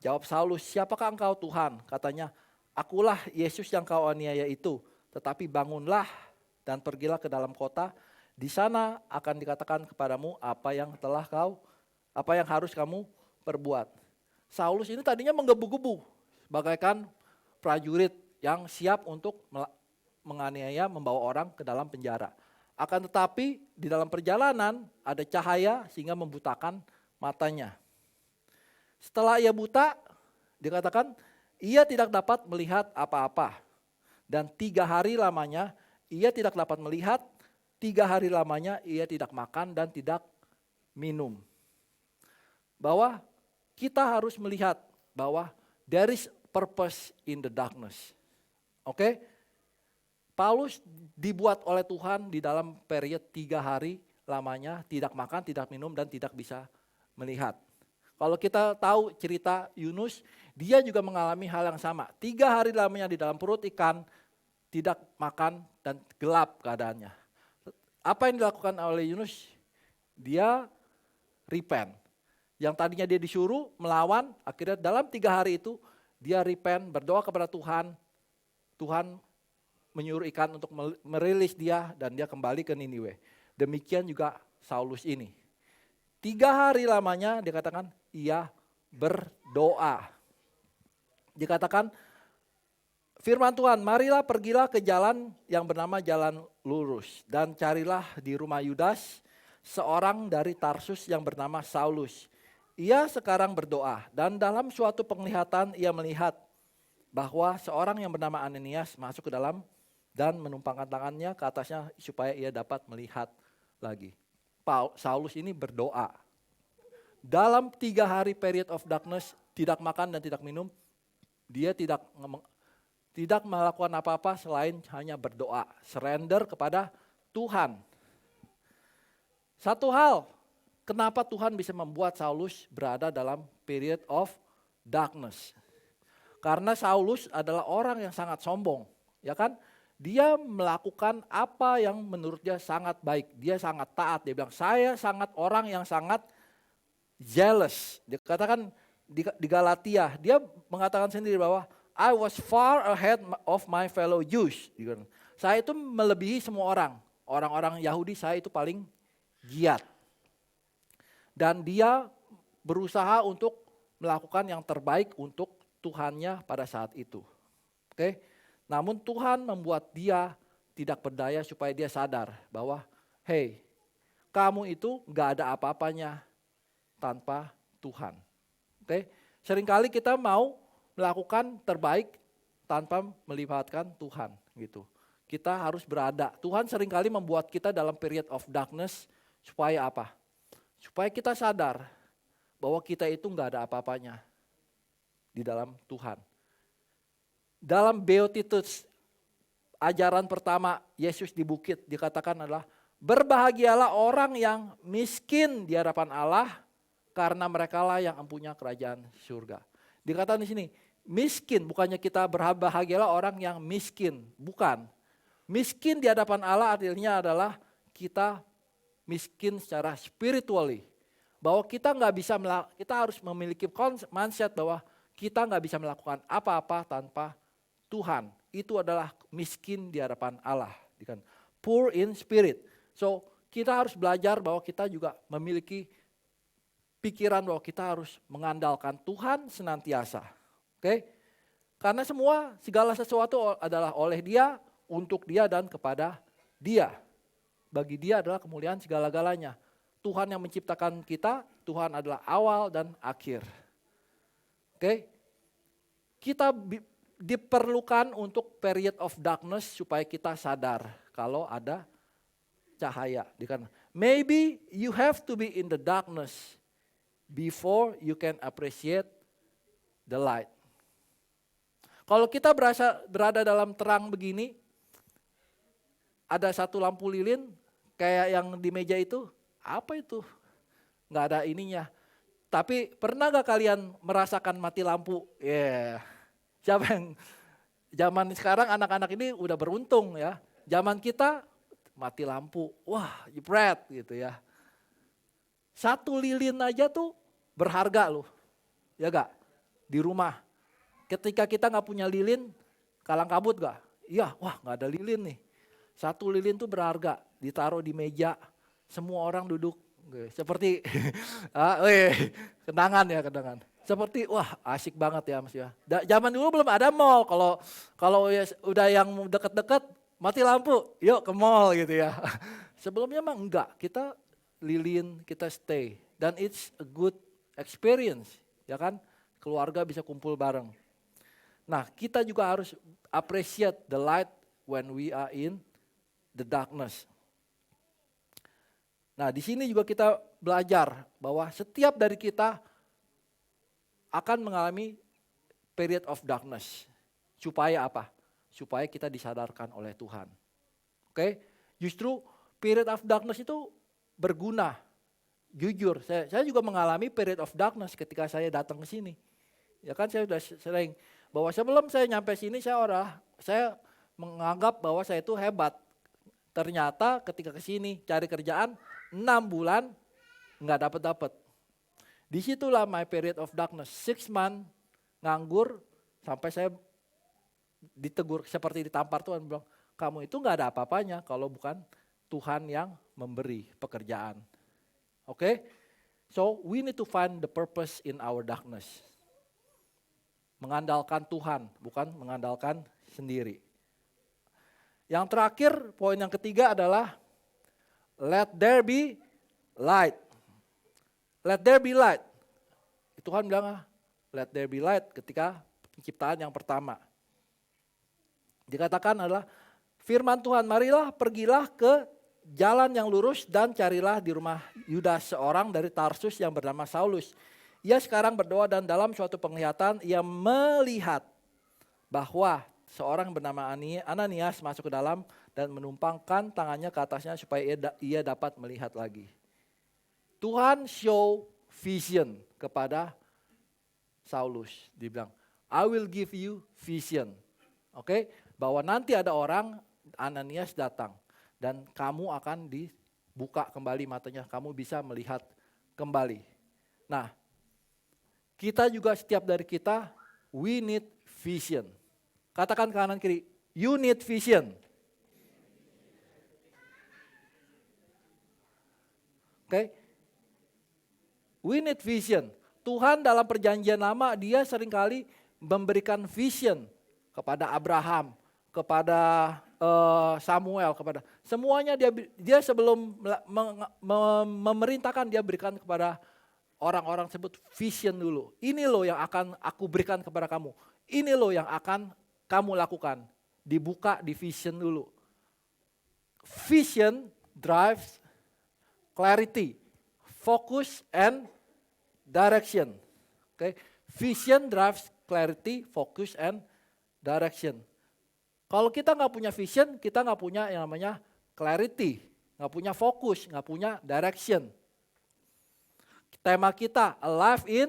Jawab Saulus, siapakah engkau Tuhan? Katanya, akulah Yesus yang kau aniaya itu. Tetapi bangunlah dan pergilah ke dalam kota. Di sana akan dikatakan kepadamu apa yang harus kamu perbuat. Saulus ini tadinya menggebu-gebu, bagaikan prajurit yang siap untuk menganiaya, membawa orang ke dalam penjara. Akan tetapi di dalam perjalanan ada cahaya sehingga membutakan matanya. Setelah ia buta, dikatakan ia tidak dapat melihat apa-apa. Dan 3 hari lamanya ia tidak dapat melihat, 3 hari lamanya ia tidak makan dan tidak minum. Bahwa kita harus melihat bahwa there is purpose in the darkness. Oke? Paulus dibuat oleh Tuhan di dalam periode 3 hari lamanya, tidak makan, tidak minum, dan tidak bisa melihat. Kalau kita tahu cerita Yunus, dia juga mengalami hal yang sama. 3 hari lamanya di dalam perut ikan, tidak makan dan gelap keadaannya. Apa yang dilakukan oleh Yunus? Dia repent. Yang tadinya dia disuruh melawan, akhirnya dalam 3 hari itu dia repent, berdoa kepada Tuhan. Tuhan menyuruh ikan untuk merilis dia dan dia kembali ke Niniwe. Demikian juga Saulus ini. 3 hari lamanya dikatakan ia berdoa. Dikatakan firman Tuhan, marilah pergilah ke jalan yang bernama jalan lurus. Dan carilah di rumah Yudas seorang dari Tarsus yang bernama Saulus. Ia sekarang berdoa dan dalam suatu penglihatan ia melihat bahwa seorang yang bernama Ananias masuk ke dalam dan menumpangkan tangannya ke atasnya supaya ia dapat melihat lagi. Saulus ini berdoa. Dalam 3 hari period of darkness, tidak makan dan tidak minum, dia tidak melakukan apa-apa selain hanya berdoa, surrender kepada Tuhan. Satu hal, kenapa Tuhan bisa membuat Saulus berada dalam period of darkness? Karena Saulus adalah orang yang sangat sombong, ya kan? Dia melakukan apa yang menurut dia sangat baik, dia sangat taat. Dia bilang, saya sangat orang yang sangat jealous. Dia katakan di Galatia, dia mengatakan sendiri bahwa I was far ahead of my fellow Jews. Saya itu melebihi semua orang. Orang-orang Yahudi saya itu paling giat. Dan dia berusaha untuk melakukan yang terbaik untuk Tuhannya pada saat itu. Oke? Namun Tuhan membuat dia tidak berdaya supaya dia sadar bahwa hey, kamu itu gak ada apa-apanya tanpa Tuhan. Oke? Seringkali kita mau melakukan terbaik tanpa melibatkan Tuhan gitu. Kita harus berada. Tuhan seringkali membuat kita dalam period of darkness supaya apa? Supaya kita sadar bahwa kita itu gak ada apa-apanya di dalam Tuhan. Dalam Beatitudes, ajaran pertama Yesus di bukit dikatakan adalah berbahagialah orang yang miskin di hadapan Allah karena merekalah yang mempunyai kerajaan surga. Dikatakan di sini, miskin bukannya kita berbahagialah orang yang miskin, bukan. Miskin di hadapan Allah artinya adalah kita miskin secara spiritually. Bahwa kita kita harus memiliki mindset bahwa kita nggak bisa melakukan apa-apa tanpa Tuhan. Itu adalah miskin di hadapan Allah. Poor in spirit. So kita harus belajar bahwa kita juga memiliki pikiran bahwa kita harus mengandalkan Tuhan senantiasa. Oke? Karena segala sesuatu adalah oleh Dia, untuk Dia dan kepada Dia. Bagi Dia adalah kemuliaan segala-galanya. Tuhan yang menciptakan kita, Tuhan adalah awal dan akhir. Oke? Kita diperlukan untuk period of darkness supaya kita sadar kalau ada cahaya. Maybe you have to be in the darkness before you can appreciate the light. Kalau kita berada dalam terang begini, ada satu lampu lilin kayak yang di meja itu, apa itu? Nggak ada ininya. Tapi pernah gak kalian merasakan mati lampu? Siapa yang zaman sekarang anak-anak ini udah beruntung ya. Zaman kita mati lampu, wah jepret gitu ya. Satu lilin aja tuh berharga loh, ya gak? Di rumah. Ketika kita gak punya lilin, kalang kabut gak? Iya, wah gak ada lilin nih. Satu lilin tuh berharga, ditaruh di meja, semua orang duduk. Seperti, kenangan ya kenangan. Seperti wah asik banget ya Mas ya. Zaman dulu belum ada mall, kalau ya, udah yang deket-deket mati lampu, yuk ke mall gitu ya. Sebelumnya mah enggak, kita lilin, kita stay. Dan it's a good experience. ya kan? Keluarga bisa kumpul bareng. Nah, kita juga harus appreciate the light when we are in the darkness. Nah, di sini juga kita belajar bahwa setiap dari kita akan mengalami period of darkness. Supaya apa? Supaya kita disadarkan oleh Tuhan. Oke? Justru period of darkness itu berguna. Jujur, saya juga mengalami period of darkness ketika saya datang ke sini. Ya kan, saya sudah sering bahwa sebelum saya nyampe sini saya menganggap bahwa saya itu hebat. Ternyata ketika ke sini cari kerjaan 6 bulan nggak dapat. Disitulah my period of darkness. 6 months nganggur sampai saya ditegur seperti ditampar Tuhan, bilang kamu itu nggak ada apa-apanya kalau bukan Tuhan yang memberi pekerjaan. Oke? So we need to find the purpose in our darkness. Mengandalkan Tuhan, bukan mengandalkan sendiri. Yang terakhir, poin yang ketiga adalah let there be light. Let there be light. Tuhan bilang, let there be light ketika penciptaan yang pertama. Dikatakan adalah firman Tuhan, marilah pergilah ke jalan yang lurus dan carilah di rumah Yudas seorang dari Tarsus yang bernama Saulus. Ia sekarang berdoa dan dalam suatu penglihatan ia melihat bahwa seorang bernama Ananias masuk ke dalam dan menumpangkan tangannya ke atasnya supaya ia dapat melihat lagi. Tuhan show vision kepada Saulus. Dia bilang, I will give you vision. Oke, bahwa nanti ada orang, Ananias datang. Dan kamu akan dibuka kembali matanya, kamu bisa melihat kembali. Nah, kita juga setiap dari kita, we need vision. Katakan kanan kiri, you need vision. Oke, we need vision. Tuhan dalam perjanjian lama dia seringkali memberikan vision kepada Abraham, kepada Samuel, kepada semuanya dia sebelum memerintahkan dia berikan kepada orang-orang tersebut vision dulu. Ini loh yang akan aku berikan kepada kamu. Ini loh yang akan kamu lakukan. Dibuka di vision dulu. Vision drives clarity, focus and direction. Okay? Vision drives clarity, focus and direction. Kalau kita nggak punya vision, kita nggak punya yang namanya clarity, nggak punya fokus, nggak punya direction. Tema kita, alive in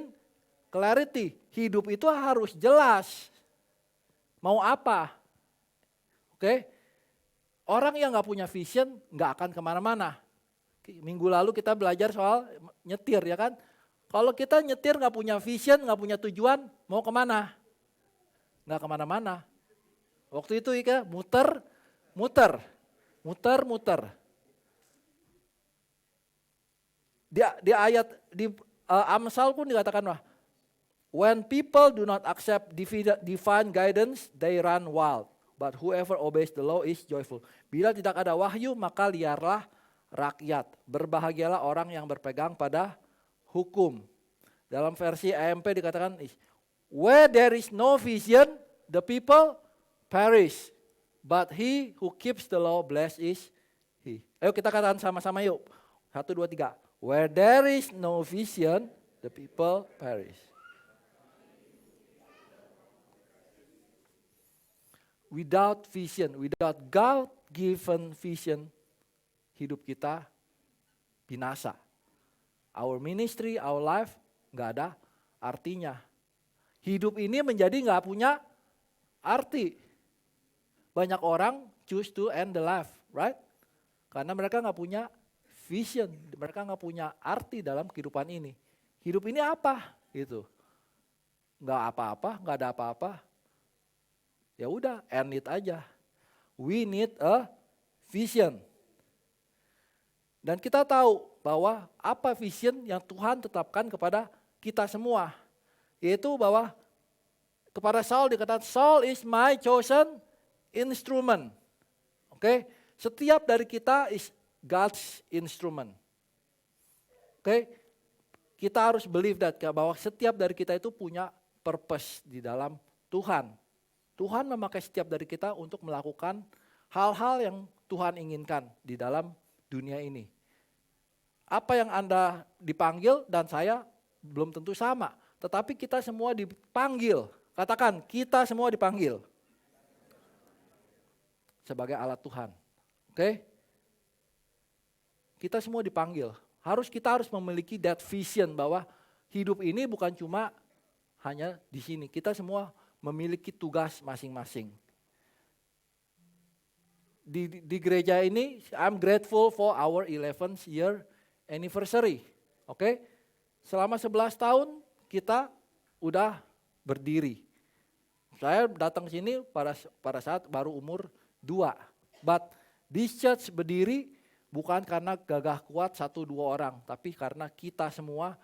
clarity. Hidup itu harus jelas. Mau apa? Oke? Orang yang nggak punya vision nggak akan kemana-mana. Minggu lalu kita belajar soal nyetir, ya kan? Kalau kita nyetir nggak punya vision, nggak punya tujuan, mau kemana? Nggak kemana-mana. Waktu itu Ika muter. Di ayat di Amsal pun dikatakan wah, when people do not accept divine guidance, they run wild. But whoever obeys the law is joyful. Bila tidak ada wahyu, maka liarlah rakyat. Berbahagialah orang yang berpegang pada hukum. Dalam versi AMP dikatakan, where there is no vision, the people perish, but he who keeps the law, blessed is he. Ayo kita katakan sama-sama yuk. 1, 2, 3. Where there is no vision, the people perish. Without vision, without God-given vision, hidup kita binasa. Our ministry, our life, gak ada artinya. Hidup ini menjadi gak punya arti. Banyak orang choose to end the life, right? Karena mereka nggak punya vision, mereka nggak punya arti dalam kehidupan ini. Hidup ini apa? Gitu. Nggak apa-apa, nggak ada apa-apa. Ya udah, end it aja. We need a vision. Dan kita tahu bahwa apa vision yang Tuhan tetapkan kepada kita semua. Yaitu bahwa kepada Saul dikatakan, Saul is my chosen instrument. Oke, setiap dari kita is God's instrument. Oke, kita harus believe that bahwa setiap dari kita itu punya purpose di dalam Tuhan. Tuhan memakai setiap dari kita untuk melakukan hal-hal yang Tuhan inginkan di dalam dunia ini. Apa yang Anda dipanggil dan saya belum tentu sama. Tetapi kita semua dipanggil. Katakan, kita semua dipanggil. Sebagai alat Tuhan. Oke? Kita semua dipanggil. Kita harus memiliki that vision bahwa hidup ini bukan cuma hanya di sini. Kita semua memiliki tugas masing-masing. Di gereja ini, I'm grateful for our 11th year anniversary. Oke? Selama 11 tahun kita udah berdiri. Saya datang sini pada saat baru umur 2. But this church berdiri bukan karena gagah kuat 1-2 orang, tapi karena kita semua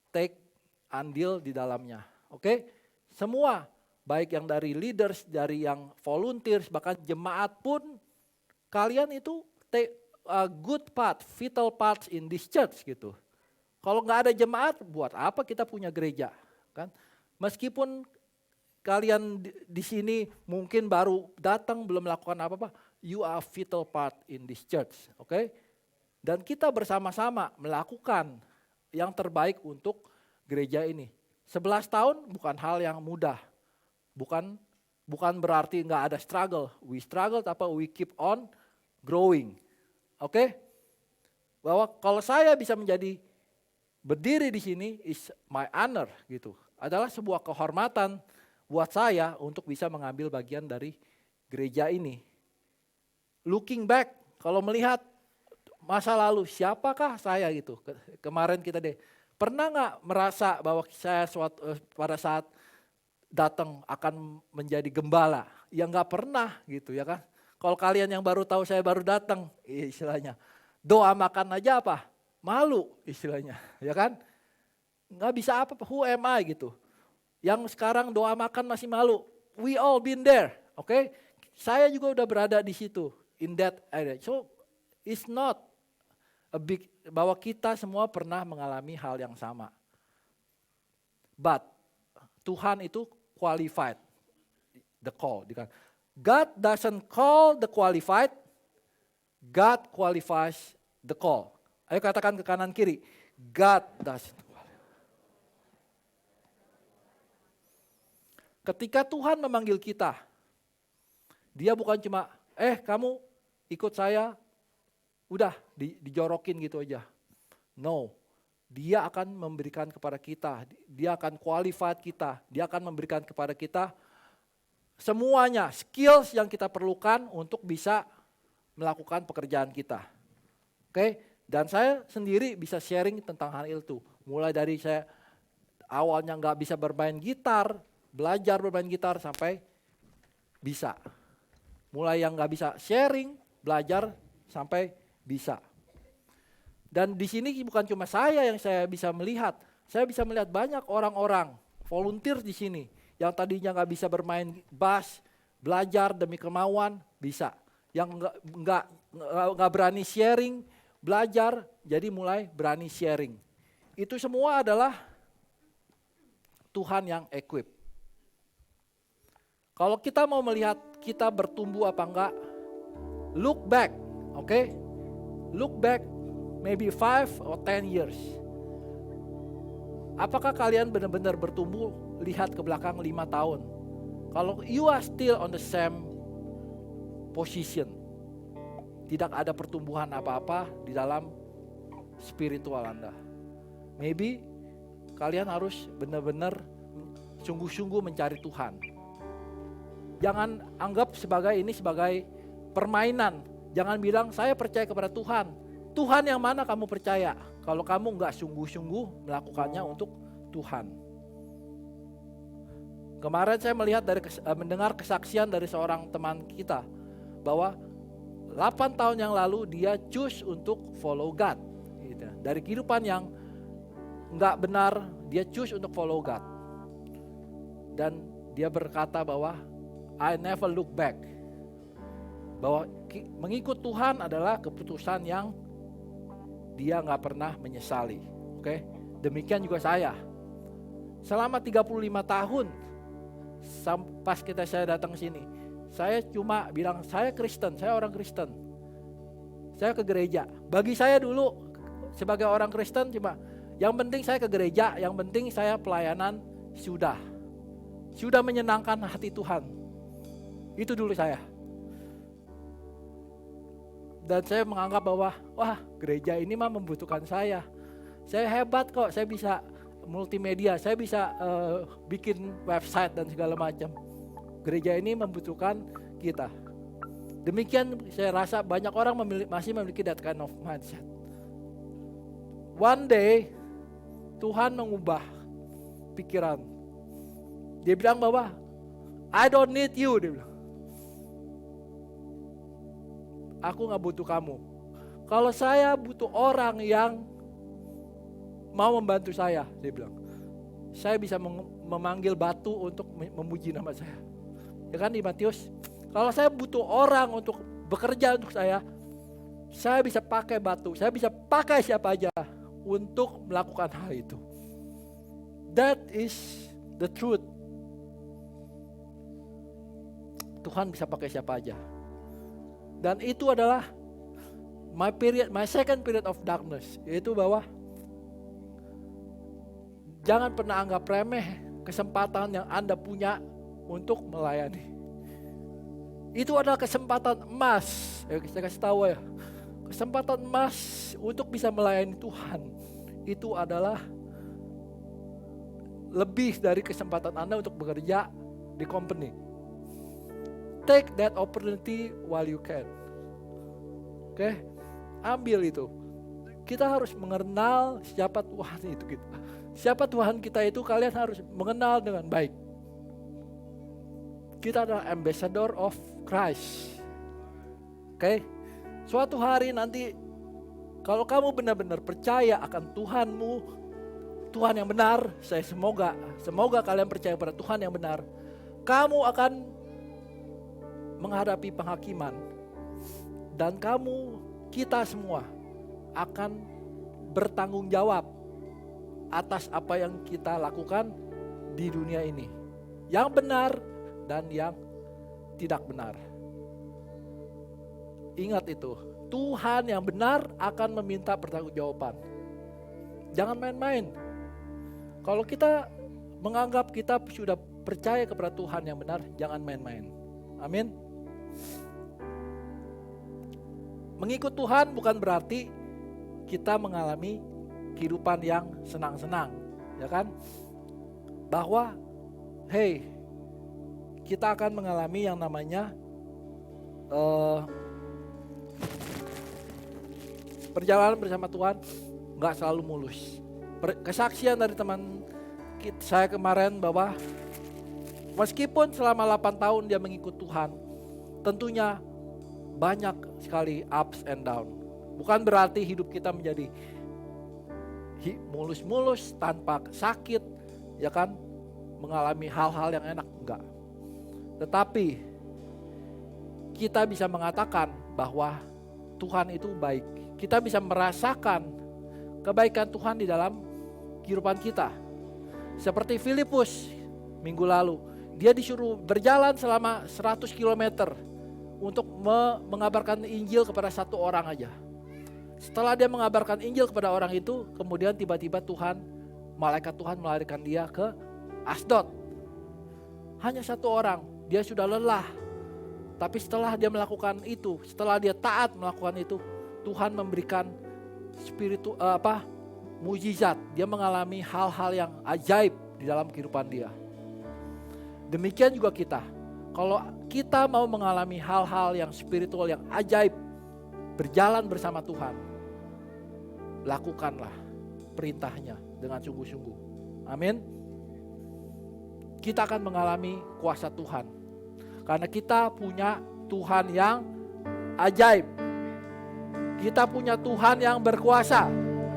take andil di dalamnya. Oke? Semua, baik yang dari leaders, dari yang volunteers, bahkan jemaat pun, kalian itu take a good part, vital parts in this church gitu. Kalau nggak ada jemaat, buat apa kita punya gereja? Kan? Meskipun kalian di sini mungkin baru datang, belum melakukan apa-apa, you are vital part in this church, oke? Dan kita bersama-sama melakukan yang terbaik untuk gereja ini. 11 tahun bukan hal yang mudah, bukan berarti nggak ada struggle. We struggle, tapi we keep on growing, oke? Bahwa kalau saya bisa berdiri di sini is my honor gitu. Adalah sebuah kehormatan buat saya untuk bisa mengambil bagian dari gereja ini. Looking back, kalau melihat masa lalu, siapakah saya gitu? Kemarin kita pernah nggak merasa bahwa saya pada saat datang akan menjadi gembala? Ya nggak pernah gitu ya kan. Kalau kalian yang baru tahu saya baru datang, istilahnya doa makan aja apa? Malu istilahnya, ya kan? Nggak bisa apa, who am I gitu. Yang sekarang doa makan masih malu. We all been there, oke? Saya juga udah berada di situ, in that area. So, it's not a big, bahwa kita semua pernah mengalami hal yang sama. But, Tuhan itu qualified, the call. God doesn't call the qualified, God qualifies the call. Ayo katakan ke kanan kiri, God doesn't qualify. Ketika Tuhan memanggil kita, Dia bukan cuma, kamu ikut saya, udah dijorokin gitu aja. No, Dia akan memberikan kepada kita, Dia akan qualified kita, Dia akan memberikan kepada kita semuanya, skills yang kita perlukan untuk bisa melakukan pekerjaan kita. Oke? Dan saya sendiri bisa sharing tentang hal itu. Mulai dari saya awalnya nggak bisa bermain gitar, belajar bermain gitar sampai bisa. Mulai yang nggak bisa sharing, belajar sampai bisa. Dan di sini bukan cuma saya yang saya bisa melihat banyak orang-orang volunteer di sini yang tadinya nggak bisa bermain bass, belajar demi kemauan bisa. Yang nggak berani sharing, belajar jadi mulai berani sharing. Itu semua adalah Tuhan yang equip. Kalau kita mau melihat kita bertumbuh apa enggak, look back, oke? Look back maybe 5 or 10 years. Apakah kalian benar-benar bertumbuh? Lihat ke belakang 5 tahun. Kalau you are still on the same position, tidak ada pertumbuhan apa-apa di dalam spiritual Anda. Maybe kalian harus benar-benar sungguh-sungguh mencari Tuhan. Jangan anggap ini sebagai permainan. Jangan bilang saya percaya kepada Tuhan. Tuhan yang mana kamu percaya? Kalau kamu nggak sungguh-sungguh melakukannya untuk Tuhan. Kemarin saya mendengar kesaksian dari seorang teman kita bahwa 8 tahun yang lalu dia choose untuk follow God. Gitu. Dari kehidupan yang nggak benar, dia choose untuk follow God. Dan dia berkata bahwa I never look back. Bahwa mengikut Tuhan adalah keputusan yang dia nggak pernah menyesali. Oke? Demikian juga saya. Selama 35 tahun pas saya datang sini, saya cuma bilang saya Kristen, saya orang Kristen. Saya ke gereja. Bagi saya dulu sebagai orang Kristen cuma yang penting saya ke gereja, yang penting saya pelayanan sudah menyenangkan hati Tuhan. Itu dulu saya. Dan saya menganggap bahwa wah, gereja ini mah membutuhkan saya. Saya hebat kok, saya bisa multimedia, saya bisa bikin website dan segala macam. Gereja ini membutuhkan kita. Demikian saya rasa banyak orang masih memiliki that kind of mindset. One day Tuhan mengubah pikiran. Dia bilang bahwa I don't need you, dia bilang. Aku gak butuh kamu. Kalau saya butuh orang yang mau membantu saya, dia bilang. Saya bisa memanggil batu untuk memuji nama saya. Ya kan di Matius, kalau saya butuh orang untuk bekerja untuk saya bisa pakai batu, saya bisa pakai siapa aja untuk melakukan hal itu. That is the truth. Tuhan bisa pakai siapa aja. Dan itu adalah my second period of darkness, yaitu bahwa jangan pernah anggap remeh kesempatan yang Anda punya untuk melayani. Itu adalah kesempatan emas. Saya kasih tahu ya. Kesempatan emas untuk bisa melayani Tuhan. Itu adalah lebih dari kesempatan Anda untuk bekerja di company. Take that opportunity while you can. Oke? Ambil itu. Kita harus mengenal siapa Tuhan itu kita. Siapa Tuhan kita itu kalian harus mengenal dengan baik. Kita adalah ambassador of Christ. Oke? Suatu hari nanti kalau kamu benar-benar percaya akan Tuhanmu, Tuhan yang benar, saya semoga kalian percaya pada Tuhan yang benar, kamu akan menghadapi penghakiman dan kita semua akan bertanggung jawab atas apa yang kita lakukan di dunia ini, yang benar dan yang tidak benar. Ingat itu, Tuhan yang benar akan meminta pertanggungjawaban. Jangan main-main. Kalau kita menganggap kita sudah percaya kepada Tuhan yang benar, jangan main-main. Amin. Mengikut Tuhan bukan berarti kita mengalami kehidupan yang senang-senang, ya kan? Bahwa kita akan mengalami yang namanya perjalanan bersama Tuhan nggak selalu mulus. Kesaksian dari teman saya kemarin bahwa meskipun selama 8 tahun dia mengikut Tuhan, tentunya banyak sekali ups and down. Bukan berarti hidup kita menjadi mulus-mulus tanpa sakit, ya kan? Mengalami hal-hal yang enak, enggak. Tetapi kita bisa mengatakan bahwa Tuhan itu baik. Kita bisa merasakan kebaikan Tuhan di dalam kehidupan kita. Seperti Filipus minggu lalu, dia disuruh berjalan selama 100 km untuk mengabarkan Injil kepada satu orang aja. Setelah dia mengabarkan Injil kepada orang itu, kemudian tiba-tiba malaikat Tuhan melarikan dia ke Asdod. Hanya satu orang, dia sudah lelah. Tapi setelah dia melakukan itu, setelah dia taat melakukan itu, Tuhan memberikan mujizat. Dia mengalami hal-hal yang ajaib di dalam kehidupan dia. Demikian juga kita. Kalau kita mau mengalami hal-hal yang spiritual yang ajaib, berjalan bersama Tuhan, lakukanlah perintahnya dengan sungguh-sungguh. Amin. Kita akan mengalami kuasa Tuhan. Karena kita punya Tuhan yang ajaib. Kita punya Tuhan yang berkuasa.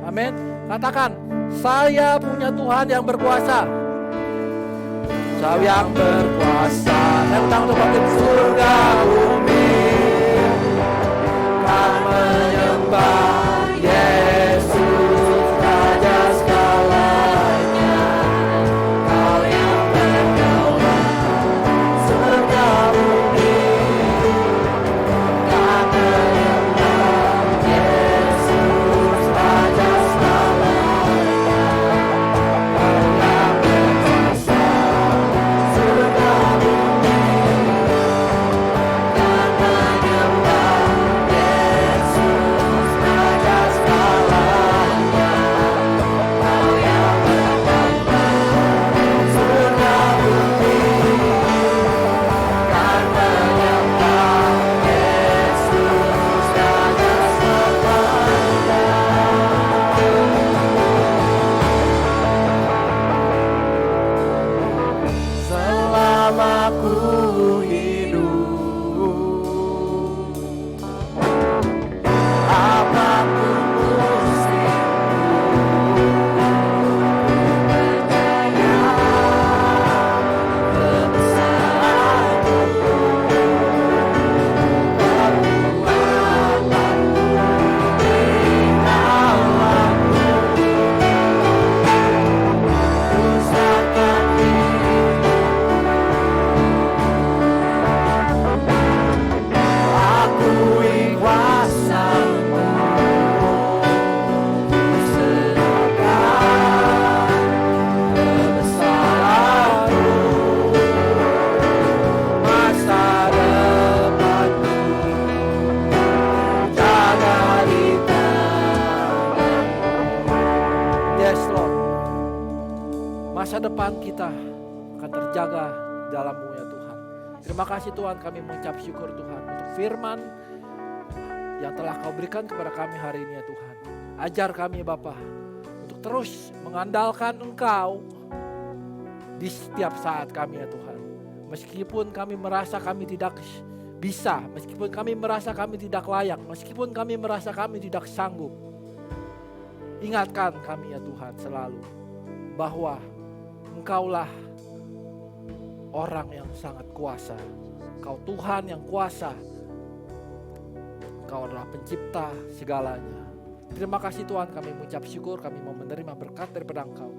Amin. Katakan, saya punya Tuhan yang berkuasa. Saya yang berkuasa. Saya undang untuk bangkit surga bumi. Kan menyembah Yesus Raja segala dalam-Mu ya Tuhan. Terima kasih Tuhan, kami mengucap syukur Tuhan untuk firman yang telah Kau berikan kepada kami hari ini ya Tuhan. Ajar kami Bapa untuk terus mengandalkan Engkau di setiap saat kami ya Tuhan. Meskipun kami merasa kami tidak bisa, meskipun kami merasa kami tidak layak, meskipun kami merasa kami tidak sanggup. Ingatkan kami ya Tuhan selalu bahwa Engkaulah orang yang sangat kuasa. Kau Tuhan yang kuasa. Kau adalah pencipta segalanya. Terima kasih Tuhan, kami mengucap syukur, kami mau menerima berkat daripada Engkau.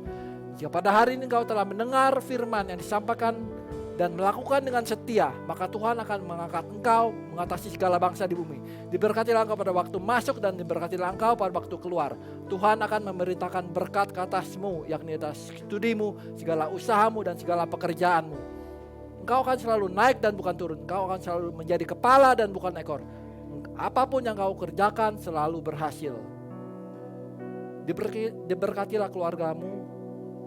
Jika pada hari ini Engkau telah mendengar firman yang disampaikan dan melakukan dengan setia, maka Tuhan akan mengangkat Engkau mengatasi segala bangsa di bumi. Diberkatilah Engkau pada waktu masuk dan diberkatilah Engkau pada waktu keluar. Tuhan akan memerintahkan berkat ke atasmu, yakni atas studimu, segala usahamu dan segala pekerjaanmu. Engkau akan selalu naik dan bukan turun. Engkau akan selalu menjadi kepala dan bukan ekor. Apapun yang kau kerjakan selalu berhasil. Diberkatilah keluargamu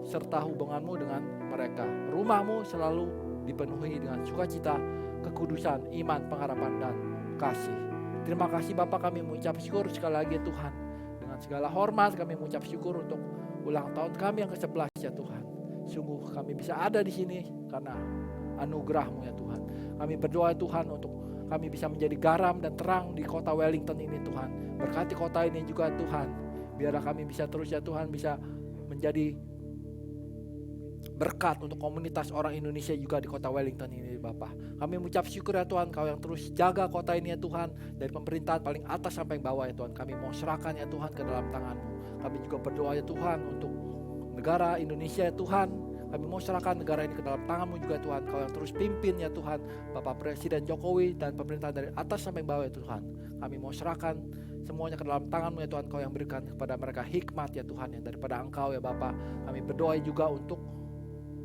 serta hubunganmu dengan mereka. Rumahmu selalu dipenuhi dengan sukacita, kekudusan, iman, pengharapan, dan kasih. Terima kasih Bapa, kami mengucap syukur sekali lagi Tuhan. Dengan segala hormat kami mengucap syukur untuk ulang tahun kami yang ke-11 ya Tuhan. Sungguh kami bisa ada di sini karena anugerah-Mu ya Tuhan. Kami berdoa Tuhan untuk kami bisa menjadi garam dan terang di kota Wellington ini Tuhan. Berkati kota ini juga Tuhan. Biarlah kami bisa terus ya Tuhan bisa menjadi berkat untuk komunitas orang Indonesia juga di kota Wellington ini Bapak. Kami mengucap syukur ya Tuhan, Kau yang terus jaga kota ini ya Tuhan. Dari pemerintahan paling atas sampai bawah ya Tuhan. Kami mau serahkan ya Tuhan ke dalam tangan-Mu. Kami juga berdoa ya Tuhan untuk negara Indonesia ya Tuhan. Kami mau serahkan negara ini ke dalam tangan-Mu juga Tuhan. Kau yang terus pimpin ya Tuhan, Bapak Presiden Jokowi dan pemerintahan dari atas sampai bawah ya Tuhan. Kami mau serahkan semuanya ke dalam tangan-Mu ya Tuhan. Kau yang berikan kepada mereka hikmat ya Tuhan yang daripada Engkau ya Bapak. Kami berdoa juga untuk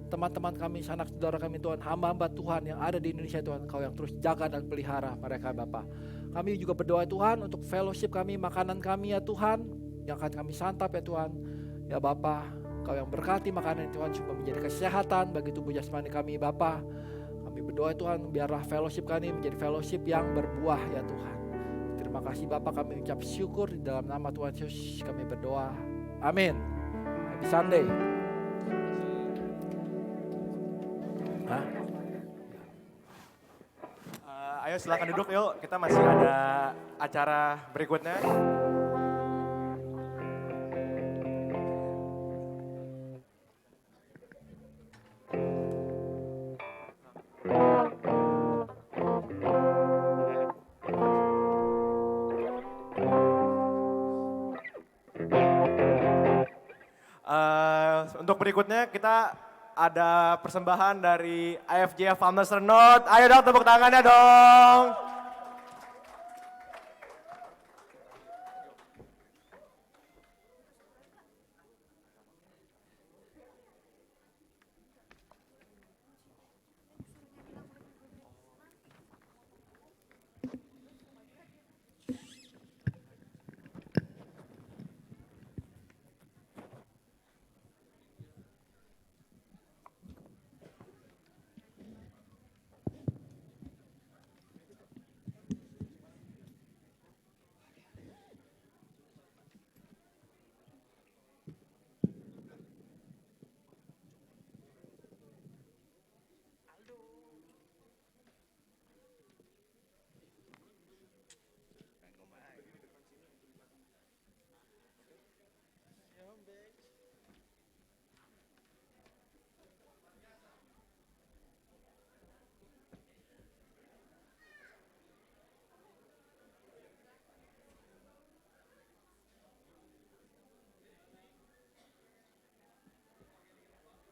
teman-teman kami, sanak saudara kami Tuhan, hamba-hamba Tuhan yang ada di Indonesia Tuhan. Kau yang terus jaga dan pelihara mereka Bapak. Kami juga berdoa Tuhan untuk fellowship kami, makanan kami ya Tuhan, yang akan kami santap ya Tuhan. Ya Bapak, Kau yang berkati makanan Tuhan supaya menjadi kesehatan bagi tubuh jasmani kami Bapak. Kami berdoa Tuhan, biarlah fellowship kami menjadi fellowship yang berbuah ya Tuhan. Terima kasih Bapak, kami ucap syukur di dalam nama Tuhan Yesus kami berdoa. Amin. Happy Sunday. Ayo silakan duduk yuk, kita masih ada acara berikutnya. Untuk berikutnya kita ada persembahan dari IFJF Founders Renot. Ayo dong tepuk tangannya dong.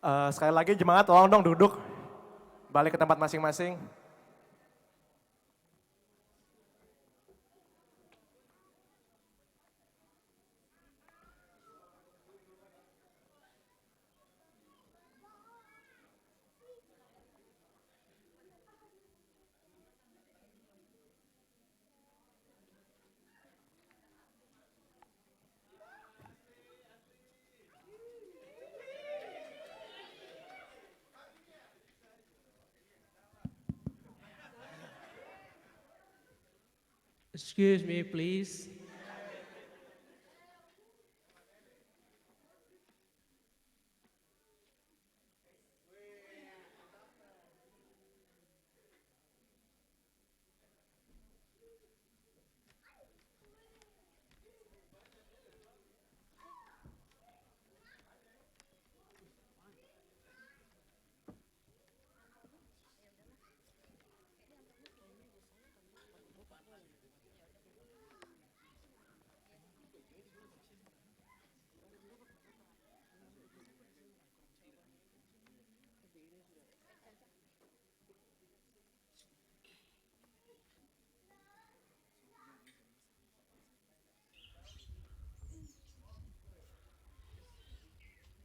Sekali lagi jemaat tolong dong duduk, balik ke tempat masing-masing. Excuse me, please.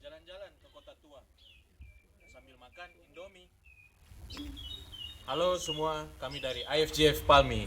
Jalan-jalan ke kota tua sambil makan Indomie. Halo semua, kami dari IFGF Palmi.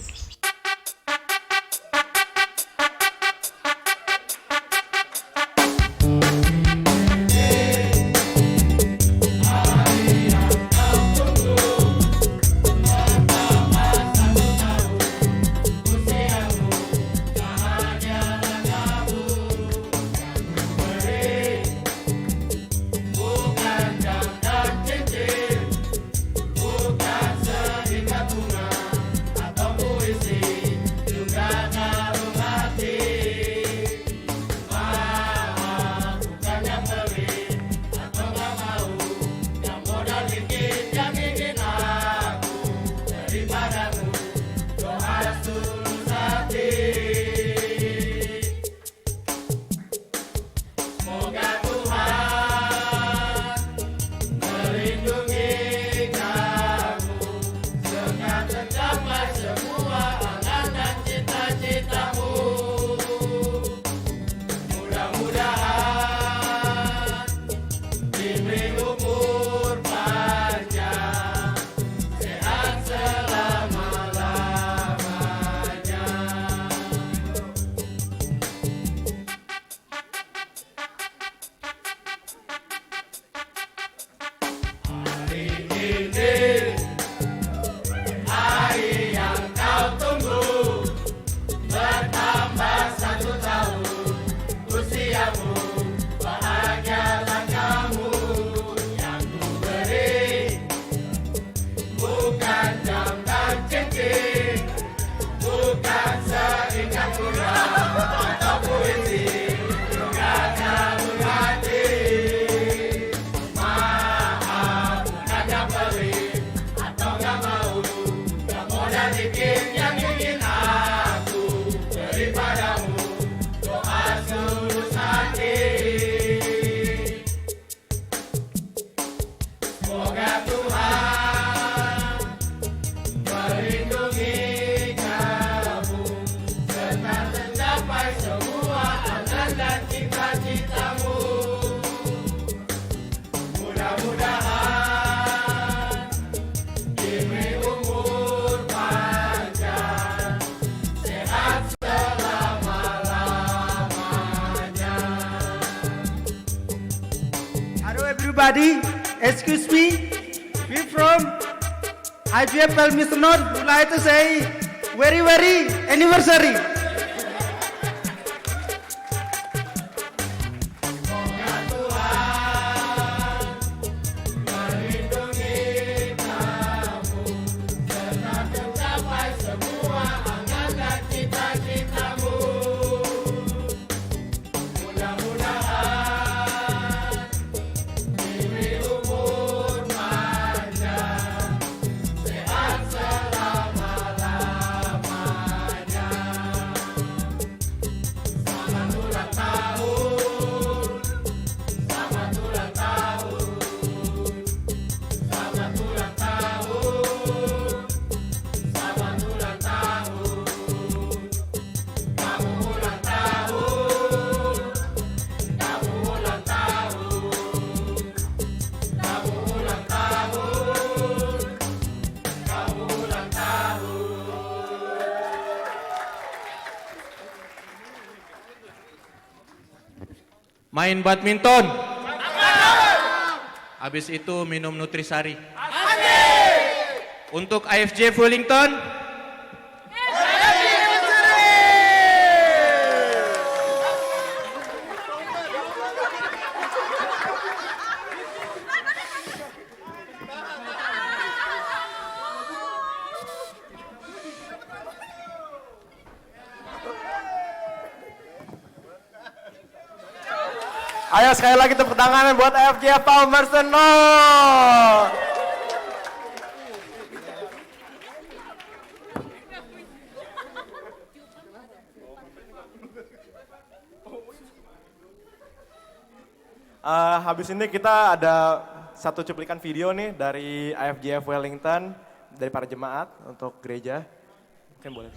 Everybody, excuse me, we from IGF Palmi North would like to say very anniversary. Main badminton. Habis itu minum Nutrisari. Untuk IFGF Wellington. Ayo sekali lagi tepuk tangan buat FJF Palmerston. Habis ini kita ada satu cuplikan video nih dari IFJF Wellington dari para jemaat untuk gereja. Mungkin boleh.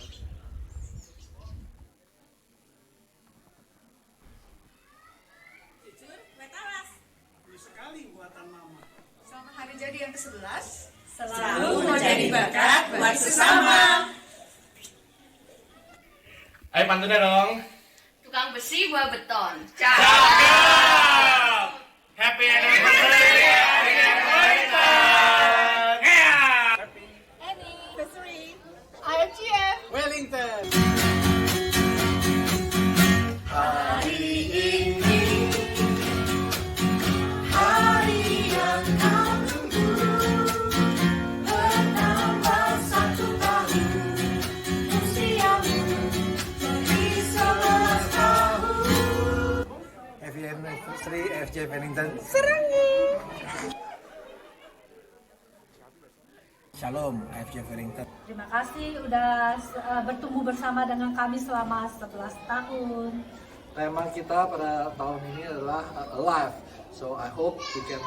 Selamat hari jadi yang ke-11. Selalu menjadi berkat buat sesama. Ayo pantunnya dong. Tukang besi buah beton. Cakep. Happy anniversary IFJF Wellington. Happy anniversary IFJF Wellington. Hari ini hari yang kau tunggu, bertambah 1 tahun usiamu jadi 11 tahun. Happy anniversary FJ Wellington. Shalom FJ Wellington. Terima kasih udah bertumbuh bersama dengan kami selama 11 tahun. Tema kita pada tahun ini adalah alive. So I hope we can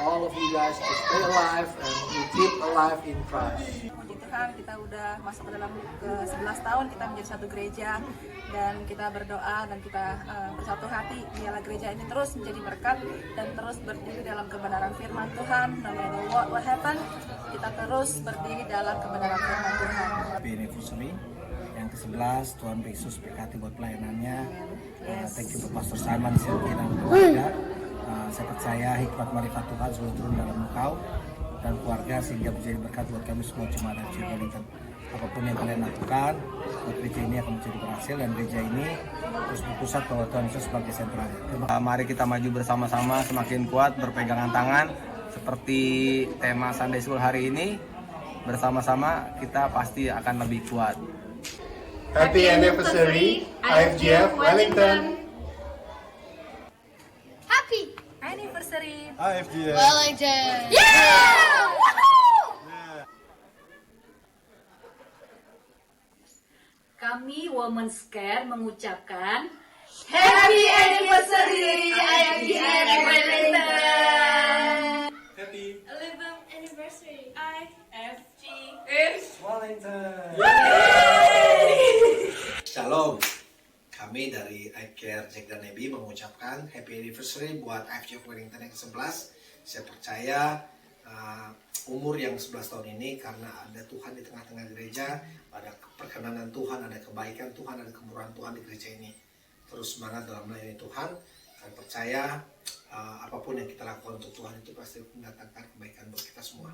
all of you guys to stay alive and we keep alive in Christ. Puji Tuhan, kita udah masuk ke dalam ke-11 tahun kita menjadi satu gereja dan kita berdoa dan kita bersatu hati biarlah gereja ini terus menjadi berkat dan terus berdiri dalam kebenaran firman Tuhan. No matter what will happen, kita terus berdiri dalam kebenaran firman Tuhan. Happy anniversary yang ke-11, Tuhan Yesus berkati buat pelayanannya. Thank you to Pastor Simon, Silvi dan keluarga. Saya percaya hikmat marifat Tuhan sudah turun dalam engkau dan keluarga sehingga menjadi berkat buat kami semua jemaat FJ Wellington. Apapun yang kalian lakukan, buat gereja ini akan menjadi berhasil dan gereja ini terus berpusat bahwa Tuhan Yesus sebagai sentralnya. Mari kita maju bersama-sama semakin kuat berpegangan tangan seperti tema Sunday School hari ini. Bersama-sama kita pasti akan lebih kuat. Happy anniversary IFJF Wellington. Happy Anniversary IFJF Wellington. Yeah! Kami Women's Care mengucapkan Happy anniversary IFJF Wellington. Happy 11th anniversary IFJF Wellington. Shalom. Kami dari I Care Jack dan Nebi mengucapkan happy anniversary buat IFJ Wellington yang ke-11. Saya percaya umur yang 11 tahun ini karena ada Tuhan di tengah-tengah gereja, ada perkenanan Tuhan, ada kebaikan Tuhan, ada kemurahan Tuhan di gereja ini. Terus semangat dalam melayani Tuhan. Saya percaya apapun yang kita lakukan untuk Tuhan itu pasti mendatangkan kebaikan buat kita semua.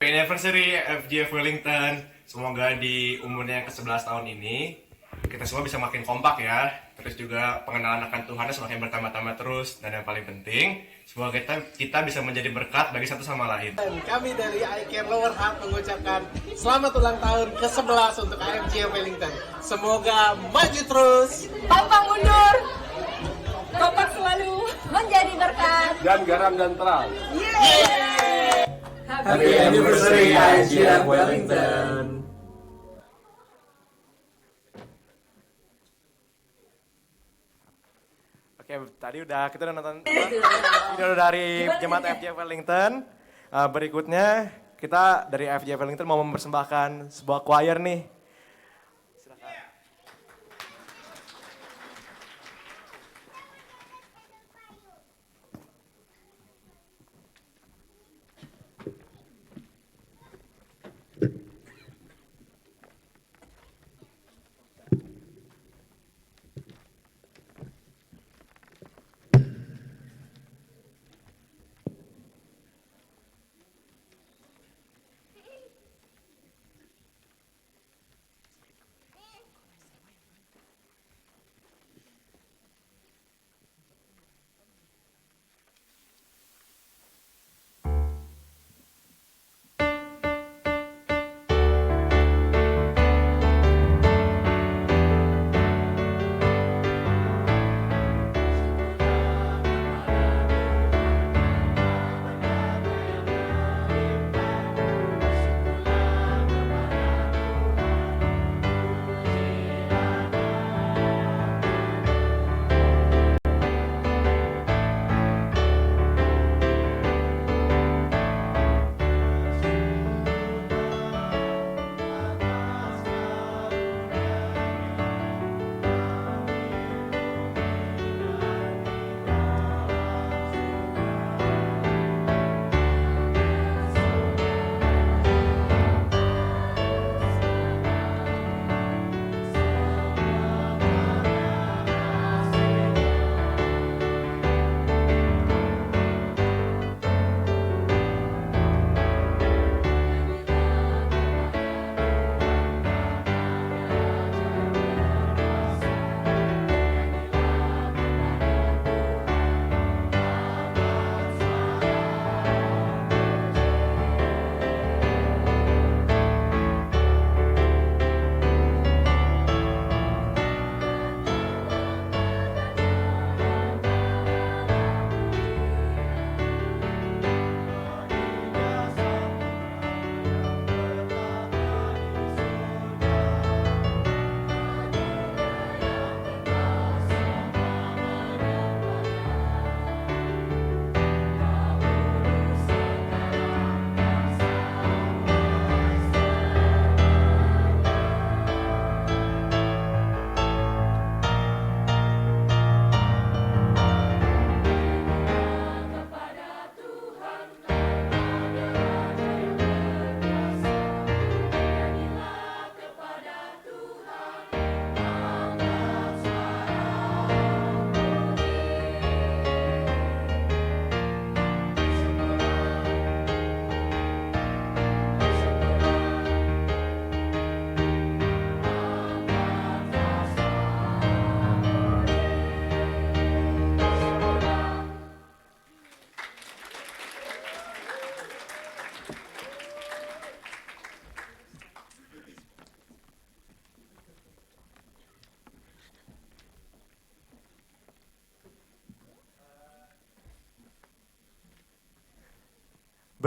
Happy anniversary FJF Wellington. Semoga di umurnya yang ke-11 tahun ini kita semua bisa makin kompak ya. Terus juga pengenalan akan Tuhan semakin bertambah-tambah terus. Dan yang paling penting, semoga kita bisa menjadi berkat bagi satu sama lain. Dan kami dari I Care Lower Heart mengucapkan selamat ulang tahun ke-11 untuk IFJF Wellington. Semoga maju terus, pantang mundur, kompak selalu, menjadi berkat, dan garam dan terang. Happy anniversary IFJF Wellington. Oke, tadi kita udah nonton video dari jemaat FJF Wellington. Berikutnya kita dari FJF Wellington mau mempersembahkan sebuah choir nih.